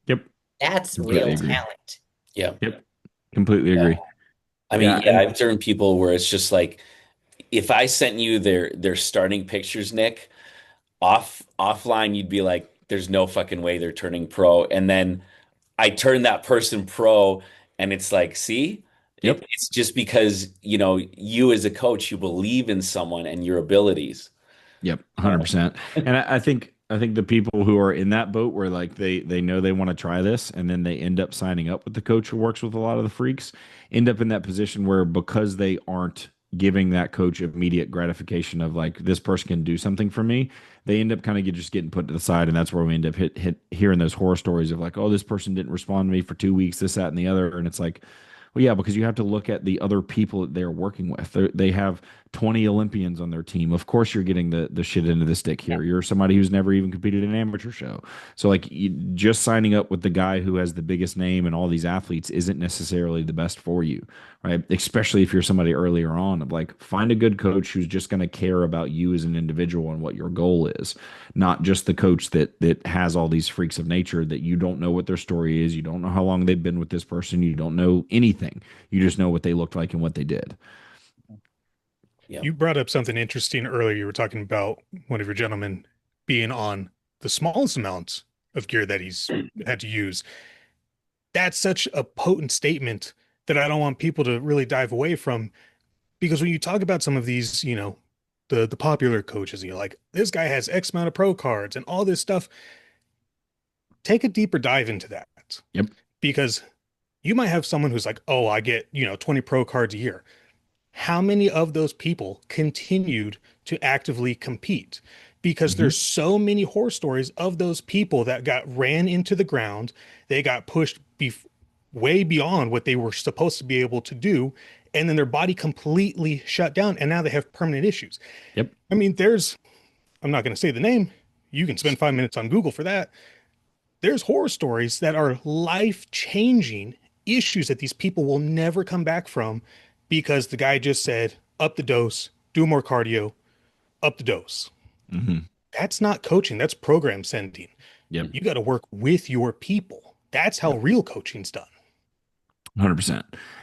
Yep. That's Completely real agree. talent. Yeah. Yep. Completely Yeah. agree. I mean, Yeah. yeah, And I've turned people where it's just like if I sent you their starting pictures, Nick, offline, you'd be like, there's no fucking way they're turning pro. And then I turn that person pro, and it's like, see, yep. it's just because, you as a coach, you believe in someone and your abilities. Yep, Uh, 100%. And I think the people who are in that boat where like they know they want to try this and then they end up signing up with the coach who works with a lot of the freaks end up in that position where because they aren't giving that coach immediate gratification of like this person can do something for me, they end up kind of just getting put to the side, and that's where we end up hit hearing those horror stories of like, oh, this person didn't respond to me for 2 weeks, this, that, and the other, and it's like, well, yeah, because you have to look at the other people that they're working with. They have 20 Olympians on their team. Of course, you're getting the shit into the stick here. You're somebody who's never even competed in an amateur show. So, like, just signing up with the guy who has the biggest name and all these athletes isn't necessarily the best for you, right? Especially if you're somebody earlier on. Of like, find a good coach who's just going to care about you as an individual and what your goal is, not just the coach that has all these freaks of nature that you don't know what their story is. You don't know how long they've been with this person. You don't know anything. You just know what they looked like and what they did. yeah. you brought up something interesting earlier. You were talking about one of your gentlemen being on the smallest amounts of gear that he's had to use. That's such a potent statement that I don't want people to really dive away from, because when you talk about some of these, the popular coaches, you're like, this guy has X amount of pro cards and all this stuff. Take a deeper dive into that, Yep. because you might have someone who's like, oh, I get, 20 pro cards a year. How many of those people continued to actively compete? Because Hmm. there's so many horror stories of those people that got ran into the ground. They got pushed way beyond what they were supposed to be able to do. And then their body completely shut down. And now they have permanent issues. Yep. I mean, I'm not going to say the name. You can spend 5 minutes on Google for that. There's horror stories that are life changing issues that these people will never come back from because the guy just said, up the dose, do more cardio, up the dose. Hmm. That's not coaching, that's program sending. Yep. You got to work with your people. That's how Yep. real coaching's done. 100%.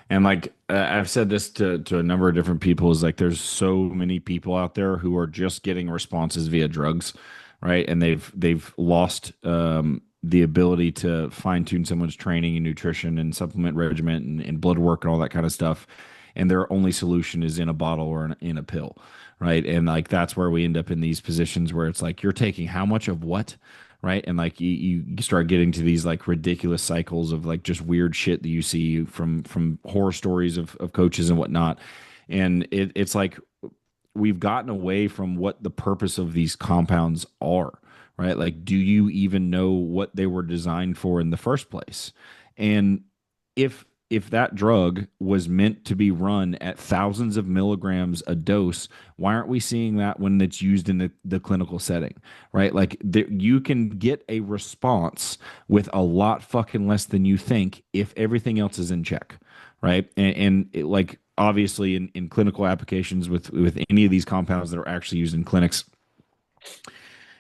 And like I've said this to a number of different people, is like there's so many people out there who are just getting responses via drugs, right? And they've lost the ability to fine tune someone's training and nutrition and supplement regimen and blood work and all that kind of stuff. And their only solution is in a bottle or in a pill, right? And like that's where we end up in these positions where it's like you're taking how much of what, right? And like you start getting to these like ridiculous cycles of like just weird shit that you see from horror stories of coaches and whatnot. And it's like we've gotten away from what the purpose of these compounds are, right? Like, do you even know what they were designed for in the first place? And if that drug was meant to be run at thousands of milligrams a dose, why aren't we seeing that when it's used in the clinical setting, right? Like you can get a response with a lot fucking less than you think if everything else is in check, right? And it, like obviously in clinical applications with any of these compounds that are actually used in clinics,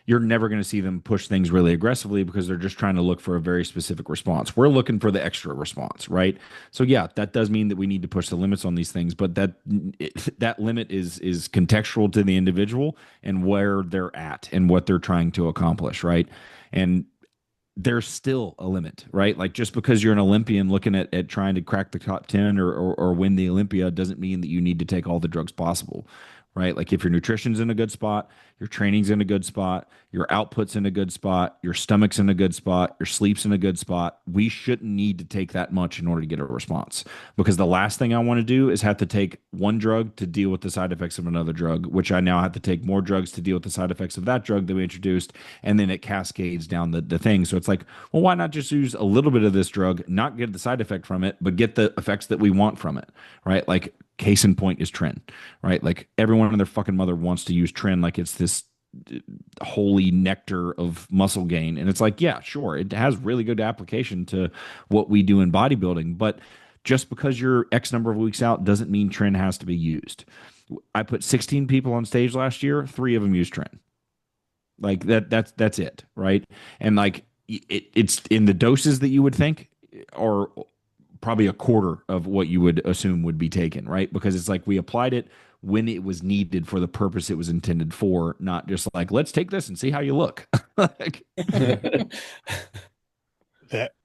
you're never going to see them push things really aggressively because they're just trying to look for a very specific response. We're looking for the extra response, right? So yeah, that does mean that we need to push the limits on these things, but that limit is contextual to the individual and where they're at and what they're trying to accomplish, right? And there's still a limit, right? Like just because you're an Olympian looking at trying to crack the top 10 or win the Olympia doesn't mean that you need to take all the drugs possible, right? Like if your nutrition's in a good spot, your training's in a good spot, your output's in a good spot, your stomach's in a good spot, your sleep's in a good spot, we shouldn't need to take that much in order to get a response. Because the last thing I want to do is have to take one drug to deal with the side effects of another drug, which I now have to take more drugs to deal with the side effects of that drug that we introduced, and then it cascades down the thing. So it's like, well, why not just use a little bit of this drug, not get the side effect from it, but get the effects that we want from it, right? Like case in point is Tren, right? Like everyone and their fucking mother wants to use Tren like it's this holy nectar of muscle gain. And it's like, yeah, sure, it has really good application to what we do in bodybuilding, but just because you're X number of weeks out doesn't mean Tren has to be used. I put 16 people on stage last year, 3 of them used Tren. Like that's it, right? And like it's in the doses that you would think, or probably a quarter of what you would assume would be taken, right? Because it's like we applied it when it was needed for the purpose it was intended for, not just like, let's take this and see how you look. Like,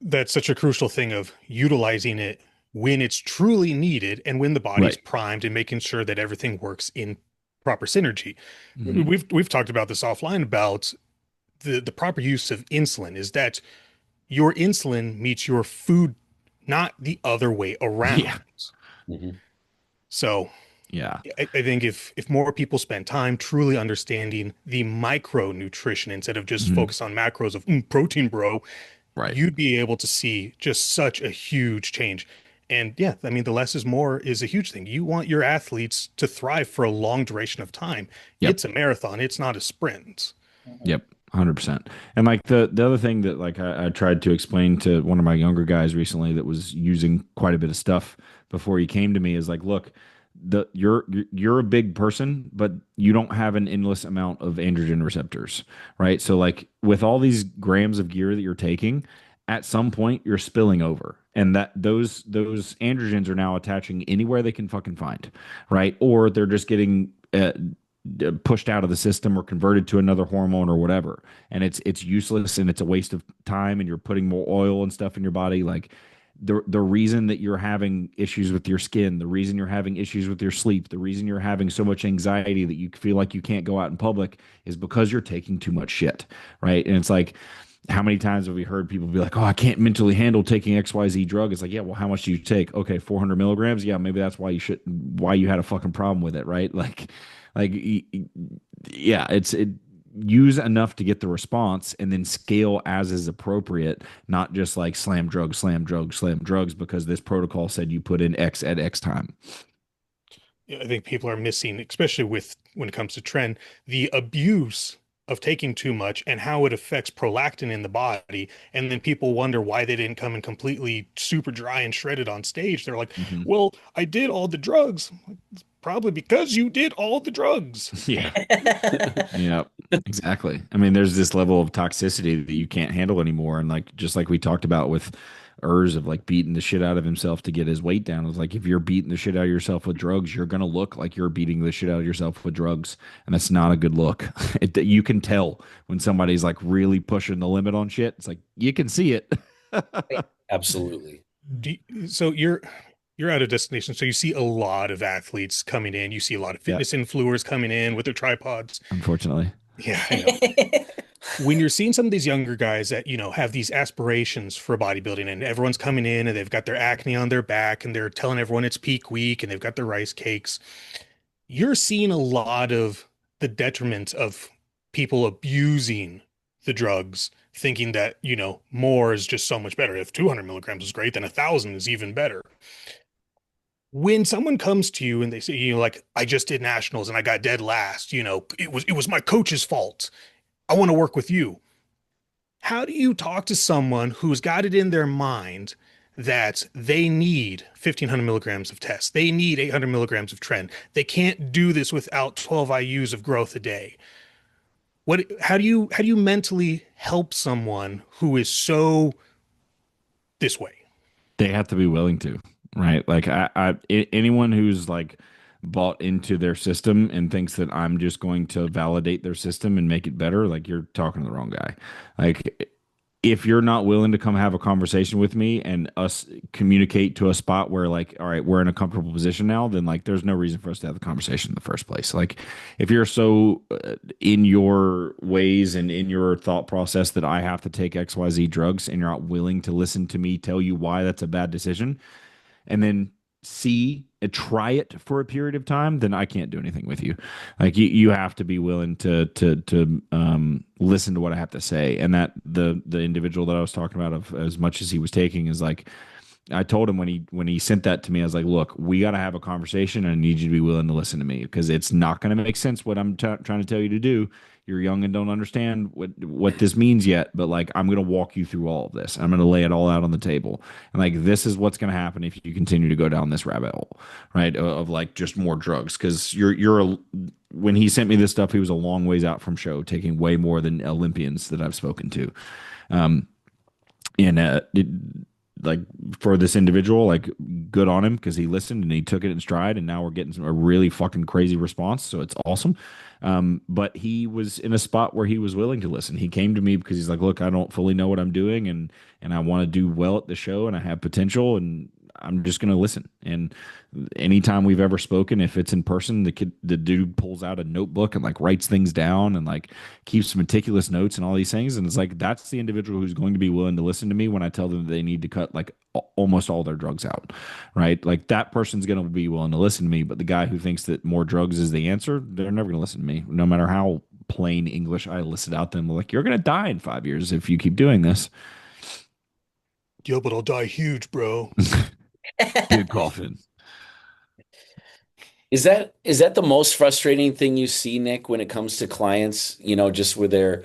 That's such a crucial thing of utilizing it when it's truly needed and when the body's right. primed and making sure that everything works in proper synergy. Mhm. We've talked about this offline about the proper use of insulin is that your insulin meets your food, not the other way around. Yeah. Mhm. So Yeah. I think if more people spend time truly understanding the micronutrition instead of just Mhm. focus on macros of protein, bro, Right. you'd be able to see just such a huge change. And yeah, I mean, the less is more is a huge thing. You want your athletes to thrive for a long duration of time. Yep. It's a marathon, it's not a sprint. Yep. 100%. And like the other thing that like I tried to explain to one of my younger guys recently that was using quite a bit of stuff before he came to me is like, look, you're a big person, but you don't have an endless amount of androgen receptors, right? So like with all these grams of gear that you're taking, at some point you're spilling over, and that those androgens are now attaching anywhere they can fucking find, right? Or they're just getting pushed out of the system or converted to another hormone or whatever, and it's useless and it's a waste of time, and you're putting more oil and stuff in your body. Like the reason that you're having issues with your skin, the reason you're having issues with your sleep, the reason you're having so much anxiety that you feel like you can't go out in public is because you're taking too much shit, right? And it's like, how many times have we heard people be like, "Oh, I can't mentally handle taking XYZ drug"? It's like, yeah, well, how much do you take? Okay, 400 milligrams. Yeah, maybe that's why you had a fucking problem with it, right? Like, yeah, it use enough to get the response and then scale as is appropriate, not just like slam drugs, slam drugs, slam drugs because this protocol said you put in X at X time. I think people are missing, especially with when it comes to trend, the abuse of taking too much and how it affects prolactin in the body. And then people wonder why they didn't come in completely super dry and shredded on stage. They're like, Mhm. well, I did all the drugs. It's probably because you did all the drugs. Yeah. Yeah, exactly. I mean, there's this level of toxicity that you can't handle anymore. And like, just like we talked about with Urs of like beating the shit out of himself to get his weight down. It's like, if you're beating the shit out of yourself with drugs, you're going to look like you're beating the shit out of yourself with drugs. And that's not a good look. You can tell when somebody's like really pushing the limit on shit. It's like, you can see it. Absolutely. So you're at a destination, so you see a lot of athletes coming in. You see a lot of Yeah, fitness influencers coming in with their tripods. unfortunately. Yeah, I know. When you're seeing some of these younger guys that, have these aspirations for bodybuilding and everyone's coming in and they've got their acne on their back and they're telling everyone it's peak week and they've got their rice cakes, you're seeing a lot of the detriment of people abusing the drugs, thinking that, more is just so much better. If 200 milligrams is great, then 1,000 is even better. When someone comes to you and they say, like, I just did nationals and I got dead last, it was my coach's fault. I want to work with you. How do you talk to someone who's got it in their mind that they need 1,500 milligrams of test? They need 800 milligrams of trend. They can't do this without 12 IUs of growth a day. How do you mentally help someone who is so this way? They have to be willing to, right? Like, anyone who's like bought into their system and thinks that I'm just going to validate their system and make it better, like, you're talking to the wrong guy. Like, if you're not willing to come have a conversation with me and us communicate to a spot where, like, all right, we're in a comfortable position now, then like there's no reason for us to have the conversation in the first place. Like, if you're so in your ways and in your thought process that I have to take XYZ drugs and you're not willing to listen to me tell you why that's a bad decision, and then try it for a period of time, then I can't do anything with you. Like, you have to be willing to listen to what I have to say. And that the individual that I was talking about, of as much as he was taking, is like, I told him when he sent that to me, I was like, look, we got to have a conversation and I need you to be willing to listen to me, because it's not going to make sense what I'm trying to tell you to do. You're young and don't understand what this means yet, but like, I'm going to walk you through all of this. I'm going to lay it all out on the table. And like, this is what's going to happen if you continue to go down this rabbit hole, right? Of like just more drugs. Cause when he sent me this stuff, he was a long ways out from show, taking way more than Olympians that I've spoken to. Um, and like, for this individual, like, good on him, because he listened and he took it in stride, and now we're getting a really fucking crazy response, so it's awesome. But he was in a spot where he was willing to listen. He came to me because he's like, look, I don't fully know what I'm doing, and I want to do well at the show, and I have potential, and I'm just going to listen. And anytime we've ever spoken, if it's in person, the dude pulls out a notebook and like writes things down and like keeps meticulous notes and all these things. And it's like, that's the individual who's going to be willing to listen to me when I tell them they need to cut like almost all their drugs out, right? Like, that person's going to be willing to listen to me. But the guy who thinks that more drugs is the answer, they're never going to listen to me, no matter how plain English I listed out them. Like, you're going to die in 5 years if you keep doing this. Yeah, but I'll die huge, bro. Good coffin. Is that the most frustrating thing you see, Nick, when it comes to clients, just with their,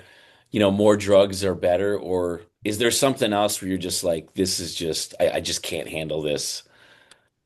more drugs are better? Or is there something else where you're just like, this is just, I just can't handle this?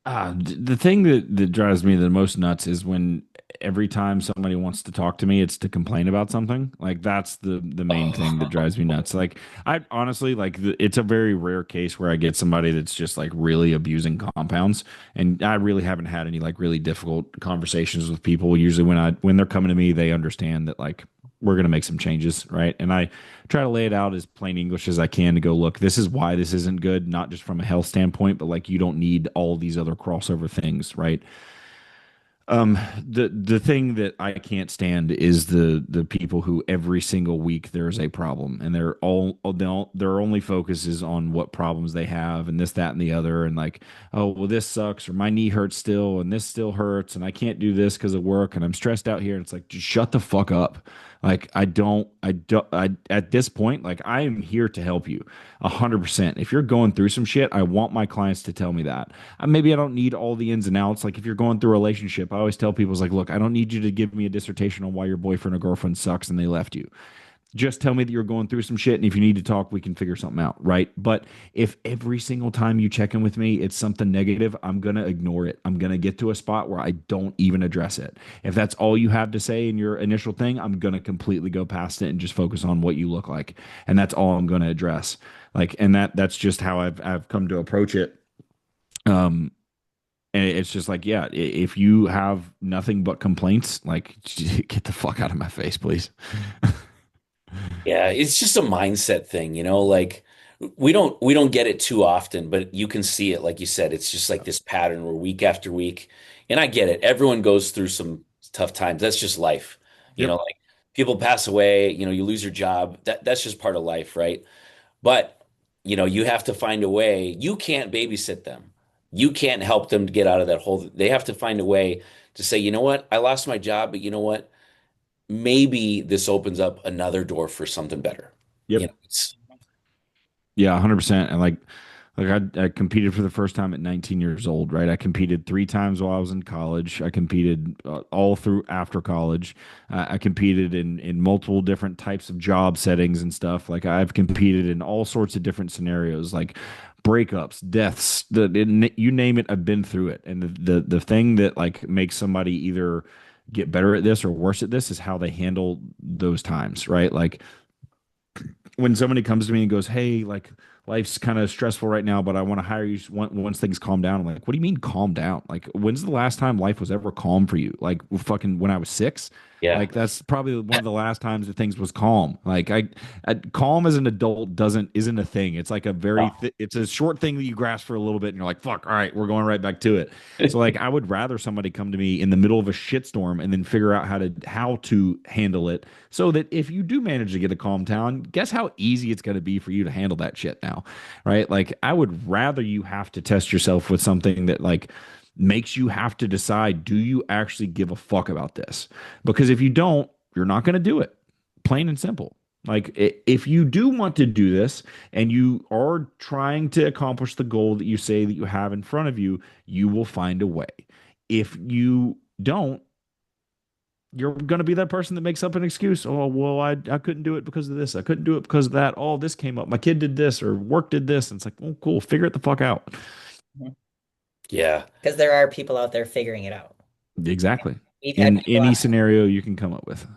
The thing that drives me the most nuts is when every time somebody wants to talk to me, it's to complain about something. Like, that's the main thing that drives me nuts. Like, I honestly, like, it's a very rare case where I get somebody that's just like really abusing compounds, and I really haven't had any like really difficult conversations with people. Usually when they're coming to me, they understand that, like, we're gonna make some changes, right? And I try to lay it out as plain English as I can to go, look, this is why this isn't good, not just from a health standpoint, but like you don't need all these other crossover things, right? The thing that I can't stand is the people who every single week there's a problem and their only focus is on what problems they have and this, that, and the other, and like, oh well, this sucks, or my knee hurts still, and this still hurts, and I can't do this because of work, and I'm stressed out here. And it's like, just shut the fuck up. Like I at this point, like I am here to help you 100%. If you're going through some shit, I want my clients to tell me that. Maybe I don't need all the ins and outs. Like if you're going through a relationship, I always tell people, it's like, look, I don't need you to give me a dissertation on why your boyfriend or girlfriend sucks and they left you. Just tell me that you're going through some shit, and if you need to talk, we can figure something out, right? But if every single time you check in with me, it's something negative, I'm going to ignore it. I'm going to get to a spot where I don't even address it. If that's all you have to say in your initial thing, I'm going to completely go past it and just focus on what you look like. And that's all I'm going to address. Like, and that's just how I've come to approach it. Um, and it's just like, yeah, if you have nothing but complaints, like get the fuck out of my face, please. Yeah, it's just a mindset thing, like we don't get it too often, but you can see it, like you said, it's just like this pattern where week after week. And I get it. Everyone goes through some tough times. That's just life. Yep. Like people pass away, you lose your job. That's just part of life, right? But you have to find a way. You can't babysit them. You can't help them to get out of that hole. They have to find a way to say, you know what? I lost my job, but you know what? Maybe this opens up another door for something better. Yep. It's Yeah, 100%. And I competed for the first time at 19 years old, right? I competed 3 times while I was in college. I competed all through after college. I competed in multiple different types of job settings and stuff. Like I've competed in all sorts of different scenarios, like breakups, deaths, you name it, I've been through it. And the thing that like makes somebody either get better at this or worse at this is how they handle those times, right? Like when somebody comes to me and goes, "Hey, like life's kind of stressful right now, but I want to hire you once things calm down." I'm like, "What do you mean calm down? Like, when's the last time life was ever calm for you? Like, fucking when I was 6? yeah. Like, that's probably one of the last times that things was calm. Like, calm as an adult isn't a thing. It's like it's a short thing that you grasp for a little bit, and you're like, fuck, all right, we're going right back to it. So, like, I would rather somebody come to me in the middle of a shitstorm and then figure out how to handle it, so that if you do manage to get a calm town, guess how easy it's going to be for you to handle that shit now, right? Like, I would rather you have to test yourself with something that like makes you have to decide, do you actually give a fuck about this? Because if you don't, you're not going to do it. Plain and simple. Like if you do want to do this and you are trying to accomplish the goal that you say that you have in front of you, you will find a way. If you don't, you're going to be that person that makes up an excuse. Oh, well, I couldn't do it because of this. I couldn't do it because of that. Oh, this came up. My kid did this or work did this. And it's like, oh, cool. Figure it the fuck out. Yeah. Because there are people out there figuring it out. Exactly. We've had In people any scenario you can come up with.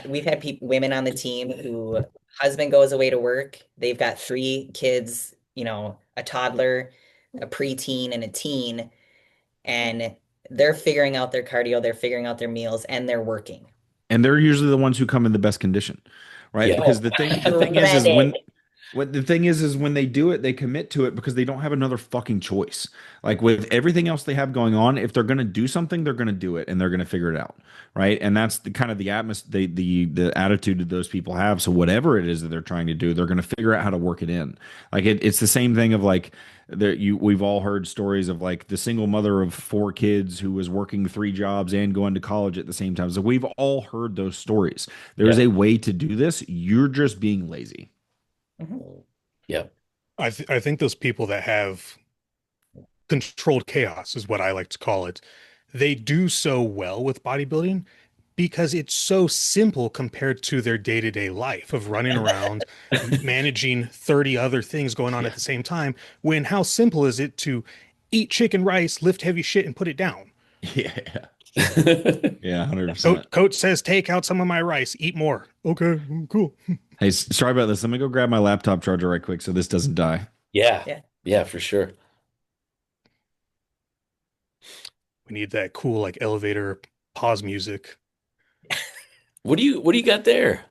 we've had women on the team who husband goes away to work. They've got 3 kids, a toddler, a preteen, and a teen, and they're figuring out their cardio, they're figuring out their meals, and they're working. And they're usually the ones who come in the best condition, right? Yeah. Because the thing is when they do it, they commit to it because they don't have another fucking choice. Like with everything else they have going on, if they're going to do something, they're going to do it and they're going to figure it out, right? And that's the kind of the atmosphere, the attitude that those people have. So whatever it is that they're trying to do, they're going to figure out how to work it in. Like it's the same thing of like we've all heard stories of like the single mother of 4 kids who was working 3 jobs and going to college at the same time. So we've all heard those stories. There's Yeah. a way to do this. You're just being lazy. Mhm. Yeah. I think those people that have controlled chaos is what I like to call it. They do so well with bodybuilding because it's so simple compared to their day-to-day life of running around, managing 30 other things going on at the same time. When how simple is it to eat chicken rice, lift heavy shit, and put it down? Yeah. Yeah, Coach, 100%. coach says, take out some of my rice, eat more. Okay, cool. Hey, sorry about this. Let me go grab my laptop charger right quick so this doesn't die. Yeah. Yeah. Yeah, for sure. We need that cool like elevator pause music. What do you got there?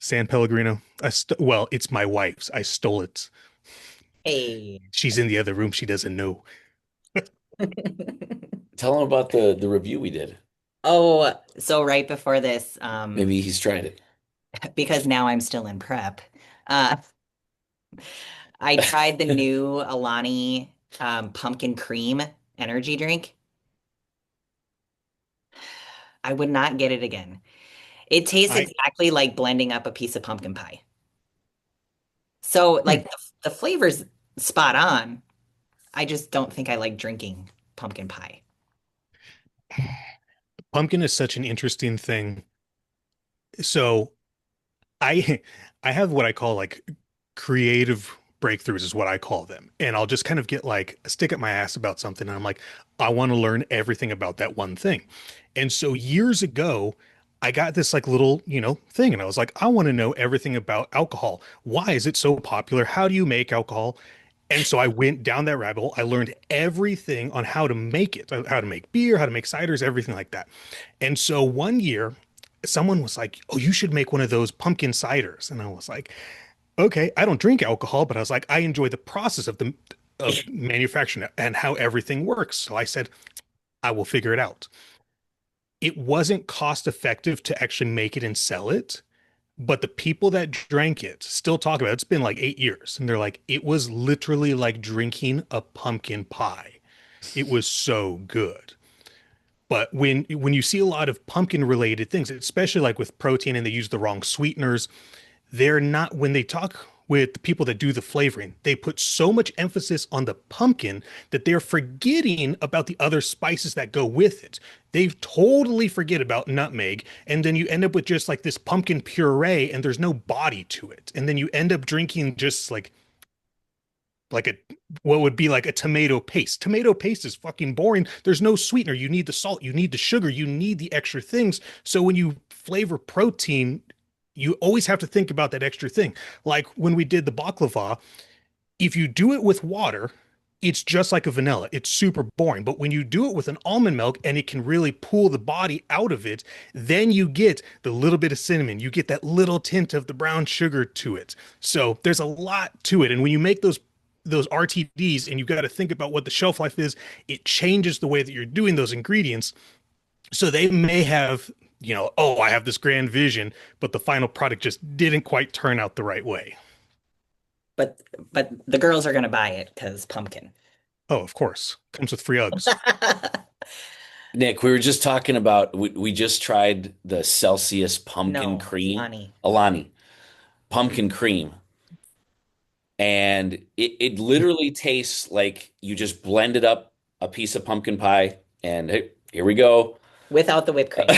San Pellegrino. Well, it's my wife's. I stole it. Hey. She's in the other room. She doesn't know. Tell him about the review we did. Oh, so right before this, Maybe he's tried it. because now I'm still in prep, uh, I tried the new Alani pumpkin cream energy drink. I would not get it again. It tastes I exactly like blending up a piece of pumpkin pie. So, hmm. like the flavor's spot on. I just don't think I like drinking pumpkin pie. Pumpkin is such an interesting thing. So I I have what I call like creative breakthroughs is what I call them. And I'll just kind of get like a stick at my ass about something and I'm like, I want to learn everything about that one thing. And so years ago, I got this like little, thing and I was like, I want to know everything about alcohol. Why is it so popular? How do you make alcohol? And so I went down that rabbit hole. I learned everything on how to make it, how to make beer, how to make ciders, everything like that. And so one year, someone was like, "Oh, you should make one of those pumpkin ciders." And I was like, "Okay, I don't drink alcohol, but I was like, I enjoy the process of manufacturing it and how everything works." So I said, "I will figure it out." It wasn't cost effective to actually make it and sell it, but the people that drank it still talk about it. It's been like 8 years, and they're like, it was literally like drinking a pumpkin pie. It was so good. But when you see a lot of pumpkin related things, especially like with protein and they use the wrong sweeteners, they're not when they talk with the people that do the flavoring, they put so much emphasis on the pumpkin that they're forgetting about the other spices that go with it. They totally forget about nutmeg, and then you end up with just like this pumpkin puree and there's no body to it. And then you end up drinking just like a what would be like a tomato paste. Tomato paste is fucking boring. There's no sweetener. You need the salt, you need the sugar, you need the extra things. So when you flavor protein, you always have to think about that extra thing. Like when we did the baklava, if you do it with water, it's just like a vanilla. It's super boring. But when you do it with an almond milk and it can really pull the body out of it, then you get the little bit of cinnamon. You get that little tint of the brown sugar to it. So there's a lot to it. And when you make those RTDs and you've got to think about what the shelf life is, it changes the way that you're doing those ingredients. So they may have, oh, I have this grand vision, but the final product just didn't quite turn out the right way. But but the girls are gonna buy it because pumpkin. Oh, of course. Comes with free Uggs. Nick, we were just talking about we just tried the Celsius pumpkin No, cream, Lonnie. Alani pumpkin cream, and it literally tastes like you just blended up a piece of pumpkin pie, and hey, here we go. Without the whipped cream.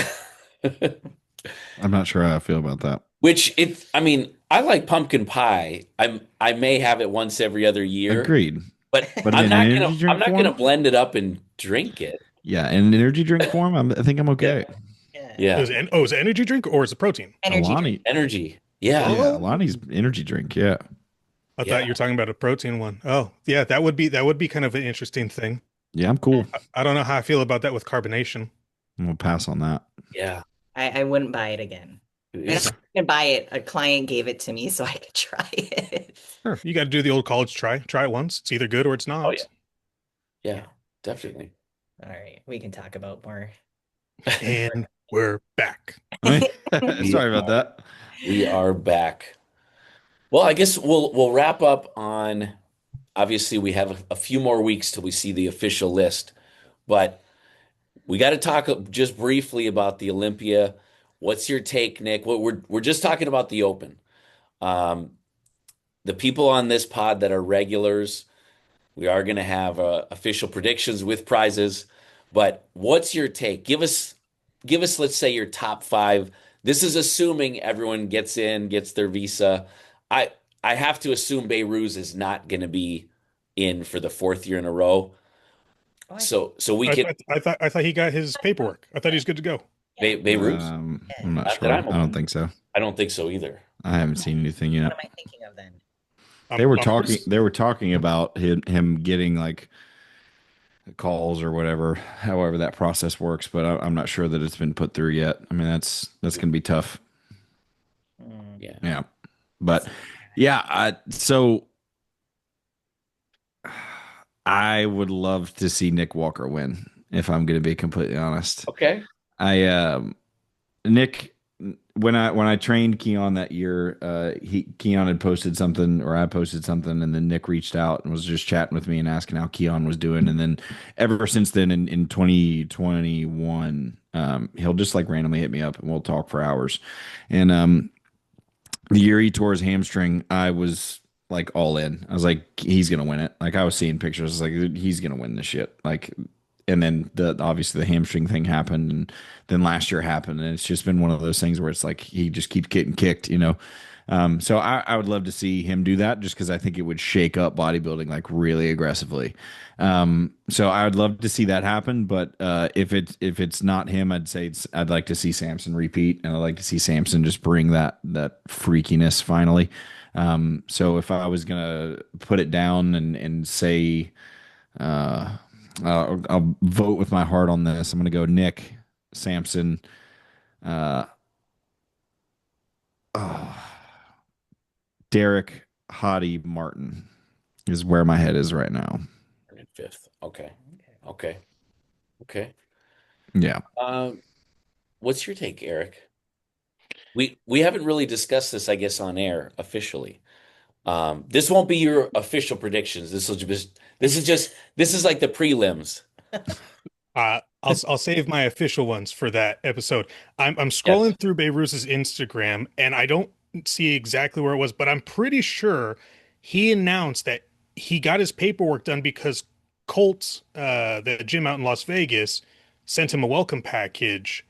I'm not sure how I feel about that. Which I mean, I like pumpkin pie. I may have it once every other year, Agreed. but But in an energy I'm drink not gonna form, blend it up and drink it. yeah, in an energy drink form, I think I'm Yeah. okay. Yeah. Yeah. Is it energy drink or is it protein? Energy drink. Alani, Energy. Yeah. yeah, Oh, Alani's energy drink. Yeah, I Yeah. thought you were talking about a protein one. Oh, yeah, that would be kind of an interesting thing. yeah, I'm cool. I don't know how I feel about that with carbonation. I'm gonna pass on that. Yeah. I wouldn't buy it again. And I'm It's- Okay. gonna buy it. A client gave it to me so I could try it. Sure. You got to do the old college try. Try it once. It's either good or it's oh not. yeah. Yeah. Definitely. All right, we can talk about more. And we're back. Sorry about that. We are back. Well, I guess we'll wrap up on obviously we have a few more weeks till we see the official list, but we got to talk just briefly about the Olympia. What's your take, Nick? We're just talking about the Open. Um, the people on this pod that are regulars, we are going to have official predictions with prizes. But what's your take? Give us, let's say, your top five. This is assuming everyone gets in, gets their visa. I I have to assume Beirut is not going to be in for the fourth year in a row. Oh, So we I, can I thought he got his paperwork. I thought he was good to go. Beirut. I'm not Not that sure. I'm I don't think so. I don't think so either. I haven't seen anything what yet. am I thinking of then? They were I'm talking. They were talking about him getting like calls or whatever, however that process works. But I'm not sure that it's been put through yet. I mean, that's going to be tough. Mm, Yeah. Yeah, that's but yeah, so I would love to see Nick Walker win. If I'm going to be completely honest, Okay. I Nick, when I trained Keon that year, Keon had posted something or I posted something, and then Nick reached out and was just chatting with me and asking how Keon was doing. And then ever since then, in 2021, he'll just like randomly hit me up and we'll talk for hours. And the year he tore his hamstring, I was like all in. I was like, he's gonna win it. Like I was seeing pictures, like he's gonna win this shit. Like, and then the obviously the hamstring thing happened, and then last year happened, and it's just been one of those things where it's like he just keeps getting kicked, you know. So I would love to see him do that, just because I think it would shake up bodybuilding like really aggressively. So I would love to see that happen, but if it's not him, I'd like to see Samson repeat, and I'd like to see Samson just bring that freakiness finally. So if I was gonna put it down and say, uh, I'll vote with my heart on this. I'm gonna go Nick, Samson, uh, oh, Derek, Hottie, Martin is where my head is right now. Fifth. Okay. Okay. Okay. Yeah. What's your take, Eric? We haven't really discussed this, I guess, on air officially. This won't be your official predictions. This is like the prelims. I'll save my official ones for that episode. I'm Yes. scrolling through Beirut's Instagram and I don't see exactly where it was, but I'm pretty sure he announced that he got his paperwork done because Colts, the gym out in Las Vegas, sent him a welcome package.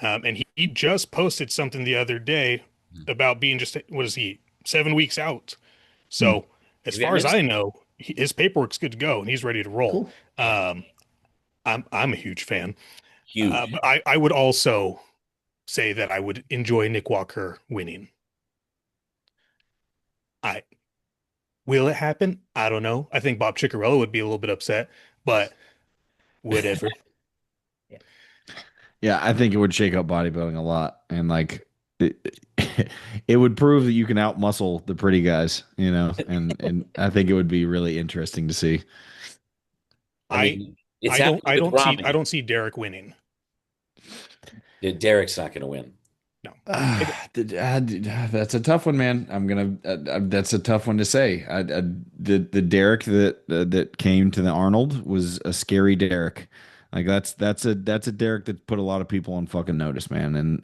And he just posted something the other day about being just, what is he, 7 weeks out. Hmm. So as Maybe I far as missed I it. know, his paperwork's good to go and he's ready to roll. cool. Um, I'm a huge fan. Huge. But I would also say that I would enjoy Nick Walker winning. I will it happen? I don't know. I think Bob Chicarella would be a little bit upset, but whatever. Yeah. Yeah, I think it would shake up bodybuilding a lot, and like it, it would prove that you can outmuscle the pretty guys, you know, and I think it would be really interesting to see. I I mean, it's I don't happening with I Rami. don't see Derek winning. Derek's not going to win. No. That's a tough one, man. That's a tough one to say. The Derek that came to the Arnold was a scary Derek. Like that's a Derek that put a lot of people on fucking notice, man. And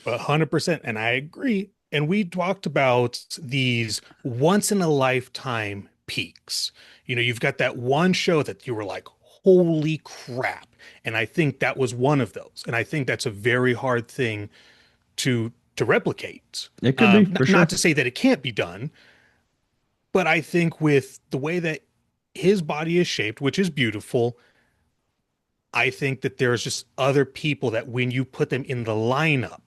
100%, and I agree. And we talked about these once in a lifetime peaks. You know, you've got that one show that you were like, holy crap. And I think that was one of those. And I think that's a very hard thing to replicate. It could be for Not sure. to say that it can't be done, but I think with the way that his body is shaped, which is beautiful, I think that there's just other people that when you put them in the lineup,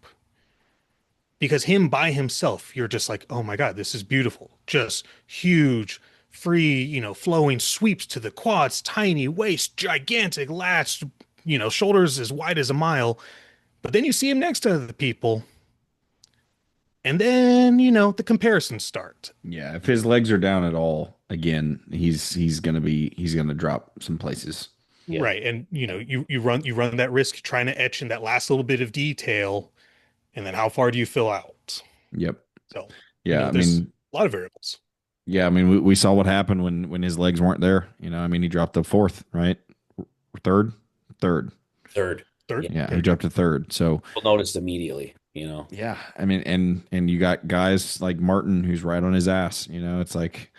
because him by himself, you're just like, oh my God, this is beautiful. Just huge, free, flowing sweeps to the quads, tiny waist, gigantic lats, shoulders as wide as a mile. But then you see him next to other people, and then, the comparisons start. Yeah, if his legs are down at all, again, he's gonna drop some places. Yeah. Right. And you run that risk trying to etch in that last little bit of detail, and then how far do you fill out? Yep. So, Yeah, I there's mean, a lot of variables. yeah, I mean, we saw what happened when his legs weren't there. You know, I mean, he dropped to fourth, right? Third, third. Third. Third, Yeah. Yeah, he third, dropped to third. So People noticed immediately, you know. yeah, I mean, and you got guys like Martin who's right on his ass. You know, it's like,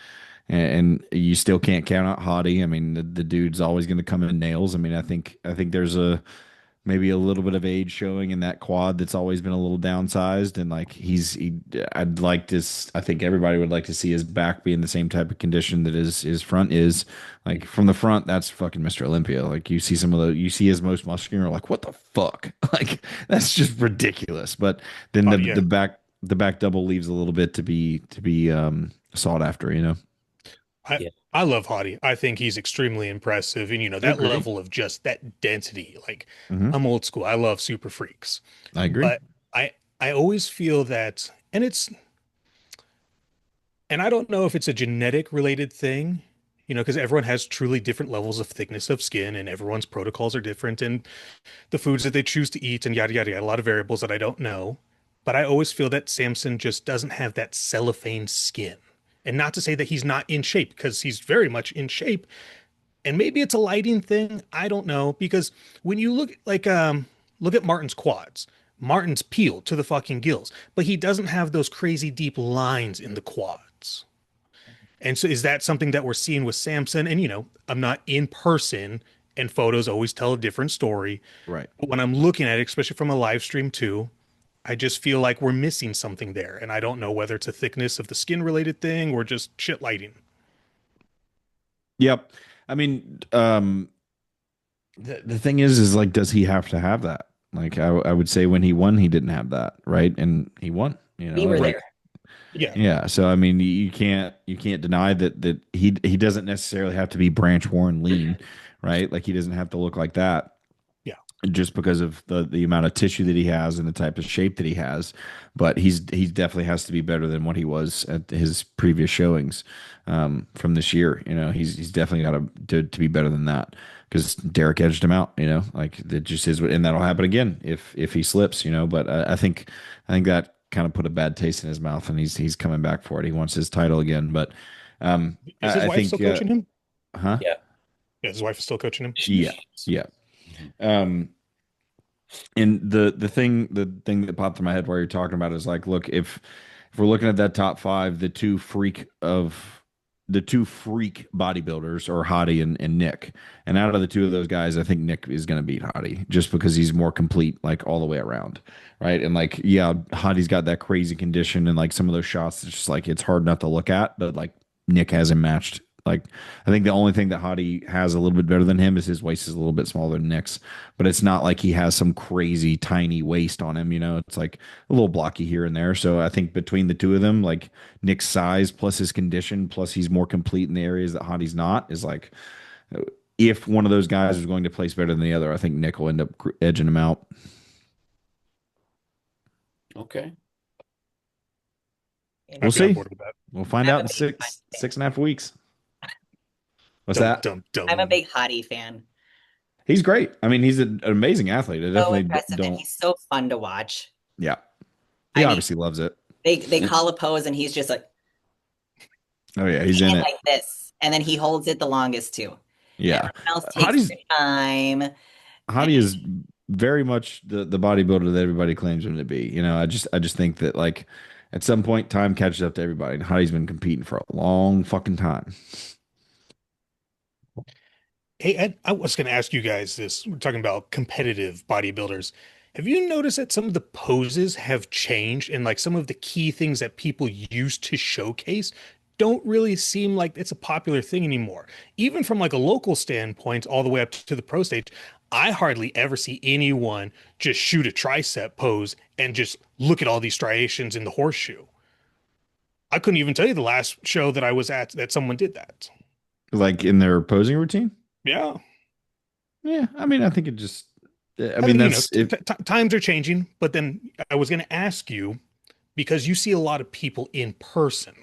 and you still can't count out Hottie. I mean, the dude's always going to come in nails. I mean, I think there's maybe a little bit of age showing in that quad that's always been a little downsized, and like I'd like this. I think everybody would like to see his back be in the same type of condition that his front is. Like from the front, that's fucking Mr. Olympia. Like you see his most muscular, you're like, what the fuck? Like that's just ridiculous. But then the yeah. the back double leaves a little bit to be sought after, you know. I Yeah. I love Hottie. I think he's extremely impressive, and I that agree. level of just that density. Like Hmm. I'm old school. I love super freaks, I agree. but I I always feel that, and I don't know if it's a genetic related thing, because everyone has truly different levels of thickness of skin, and everyone's protocols are different, and the foods that they choose to eat, and yada yada yada. A lot of variables that I don't know, but I always feel that Samson just doesn't have that cellophane skin. And not to say that he's not in shape, because he's very much in shape, and maybe it's a lighting thing. I don't know, because when you look at Martin's quads, Martin's peeled to the fucking gills, but he doesn't have those crazy deep lines in the quads. And so is that something that we're seeing with Samson? And I'm not in person, and photos always tell a different story. Right. But when I'm looking at it, especially from a live stream too, I just feel like we're missing something there. And I don't know whether it's a thickness of the skin related thing or just shit lighting. Yep. I mean, the thing is like, does he have to have that? Like, I would say when he won, he didn't have that, right? And he won, We were like, there. Yeah. yeah. So I mean, you can't deny that he doesn't necessarily have to be branch worn lean, right? Like he doesn't have to look like that Yeah. just because of the amount of tissue that he has and the type of shape that he has. But he definitely has to be better than what he was at his previous showings from this year. He's definitely got to be better than that because Derek edged him out. Like it just is, and that'll happen again if he slips. But I think that kind of put a bad taste in his mouth, and he's coming back for it. He wants his title again, but Is his I wife still think, coaching him? huh? Yeah. Yeah, his wife is still coaching him. Yeah, yeah. Um, And the thing that popped in my head while you're talking about is like, look, if we're looking at that top five, the two freak bodybuilders are Hottie and Nick. And out of the two of those guys, I think Nick is going to beat Hottie just because he's more complete, like all the way around, right? And like, yeah, Hottie's got that crazy condition and like some of those shots, it's just like it's hard not to look at, but like Nick hasn't matched. Like, I think the only thing that Hottie has a little bit better than him is his waist is a little bit smaller than Nick's, but it's not like he has some crazy tiny waist on him. It's like a little blocky here and there. So I think between the two of them, like Nick's size plus his condition, plus he's more complete in the areas that Hottie's not, is like if one of those guys is going to place better than the other, I think Nick will end up edging him out. Okay. We'll I'd be on see. board with that. We'll find I'm out a in big Hottie six, fan. 6.5 weeks. What's Dum that? dum I'm a dum. big Hottie fan. He's great. I mean, he's an amazing athlete. I So definitely impressive, and don't. he's so fun to watch. Yeah. He I mean, obviously loves it. they call a pose, and he's just like Oh, yeah. He's in it. like this, and then he holds it the longest too. Yeah. Everyone else takes Hottie's their time. And Hottie is very much the bodybuilder that everybody claims him to be. I just think that like at some point time catches up to everybody. And Hottie's been competing for a long fucking time. Hey, Ed, I was going to ask you guys this. We're talking about competitive bodybuilders. Have you noticed that some of the poses have changed and like some of the key things that people used to showcase don't really seem like it's a popular thing anymore? Even from like a local standpoint, all the way up to the pro stage, I hardly ever see anyone just shoot a tricep pose and just look at all these striations in the horseshoe. I couldn't even tell you the last show that I was at that someone did that. Like in their posing routine. Yeah. Yeah. I mean, I think it just, I I mean, think, that's it. times are changing, but then I was going to ask you because you see a lot of people in person.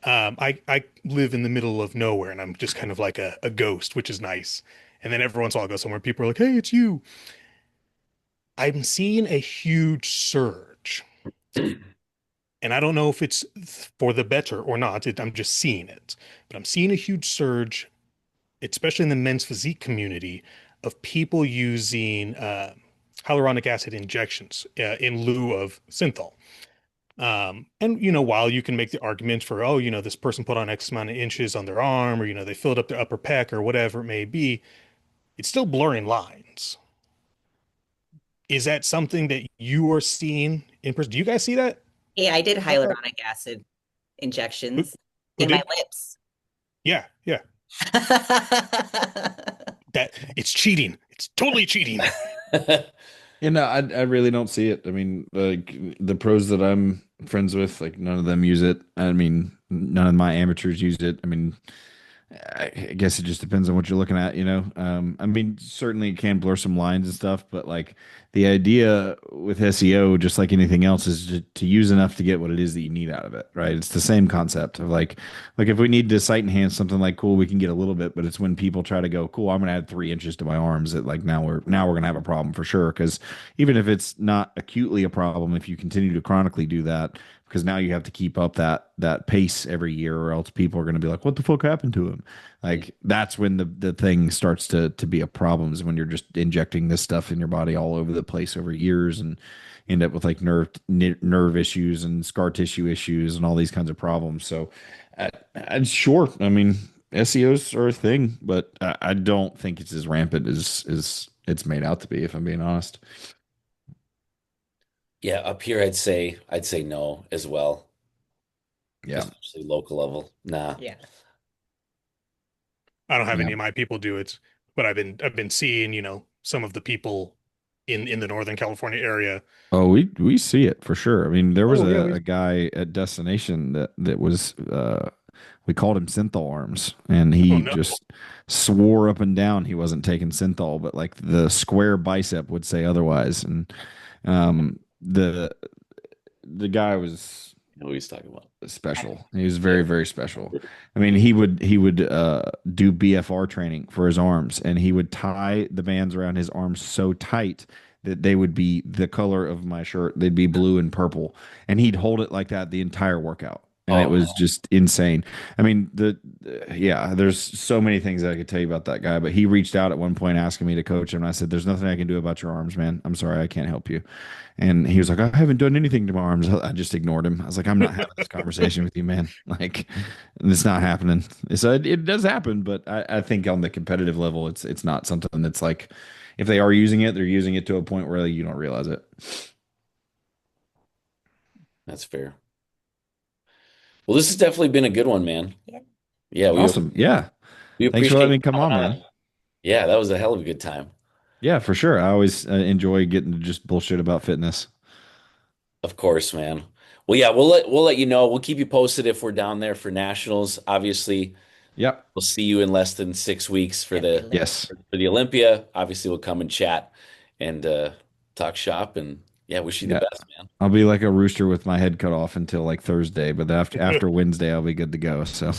I live in the middle of nowhere and I'm just kind of like a ghost, which is nice. And then every once in a while I go somewhere, people are like, "Hey, it's you." I'm seeing a huge surge, and I don't know if it's for the better or not. I'm just seeing it, but I'm seeing a huge surge, especially in the men's physique community, of people using hyaluronic acid injections in lieu of synthol. And while you can make the argument for, oh, this person put on X amount of inches on their arm, or they filled up their upper pec, or whatever it may be, it's still blurring lines. Is that something that you are seeing in person? Do you guys see that? yeah, I did Uh, hyaluronic acid who, injections who in my did? lips. Yeah, yeah. That it's cheating. It's totally cheating. I really don't see it. I mean, like the pros that I'm friends with, like none of them use it. I mean, None of my amateurs use it. I mean, I guess it just depends on what you're looking at, you know. I mean, certainly it can blur some lines and stuff, but like the idea with SEO, just like anything else, is to use enough to get what it is that you need out of it, right? It's the same concept of like if we need to site enhance something, like cool, we can get a little bit, but it's when people try to go, cool, I'm gonna add 3 inches to my arms, that like now we're gonna have a problem for sure. Because even if it's not acutely a problem, if you continue to chronically do that, because now you have to keep up that pace every year, or else people are going to be like, what the fuck happened to him? Like that's when the thing starts to be a problem, is when you're just injecting this stuff in your body all over the place over years, and end up with like nerve issues and scar tissue issues and all these kinds of problems. So sure, I mean, SEOs are a thing, but I don't think it's as rampant as it's made out to be, if I'm being honest. Yeah, up here I'd say no as well, Yeah. especially local level. Nah. Yeah. I don't have Yeah. any of my people do it, but I've been seeing, some of the people in the Northern California area. Oh, we see it for sure. I mean, there was Oh, a really? guy at Destination that was we called him Synthol Arms, and Oh, he no. just swore up and down he wasn't taking Synthol, but like the square bicep would say otherwise. And um, the guy was You know what he's talking about. special. He was Yeah. very, very special. I mean, he would do BFR training for his arms, and he would tie the bands around his arms so tight that they would be the color of my shirt. They'd be blue and purple, and he'd hold it like that the entire workout. And it Oh, was just insane. I mean, yeah, there's so many things that I could tell you about that guy, but he reached out at one point asking me to coach him. And I said, there's nothing I can do about your arms, man. I'm sorry, I can't help you. And he was like, I haven't done anything to my arms. I just ignored him. I was like, I'm not having this conversation with you, man. Like, it's not happening. So it does happen, but I think on the competitive level, it's not something that's like, if they are using it, they're using it to a point where you don't realize it. that's fair. Well, this has definitely been a good one, man. Yeah. Yeah, Awesome. Yeah. we Thanks for letting appreciate me you come coming on, on. man. Yeah, that was a hell of a good time. Yeah, for sure. I always enjoy getting to just bullshit about fitness. Of course, man. Well, yeah, we'll let you know. We'll keep you posted if we're down there for nationals. Obviously, Yep. we'll see you in less than 6 weeks for the Definitely. Yes. for the Olympia. Obviously, we'll come and chat and talk shop and yeah, wish you the Yeah. best, man. I'll be like a rooster with my head cut off until like Thursday, but after Wednesday, I'll be good to go. So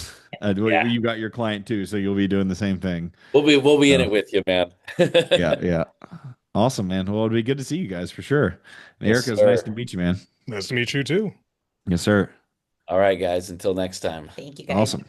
Yeah, you got your client too, so you'll be doing the same thing. we'll be in So it with you, man. yeah, yeah. Awesome, man. Well, it'd be good to see you guys for sure. And Yes, Erica, it's nice sir. to meet you, man. Nice to meet you too. Yes, sir. All right, guys. Until next time. Thank you guys. Awesome.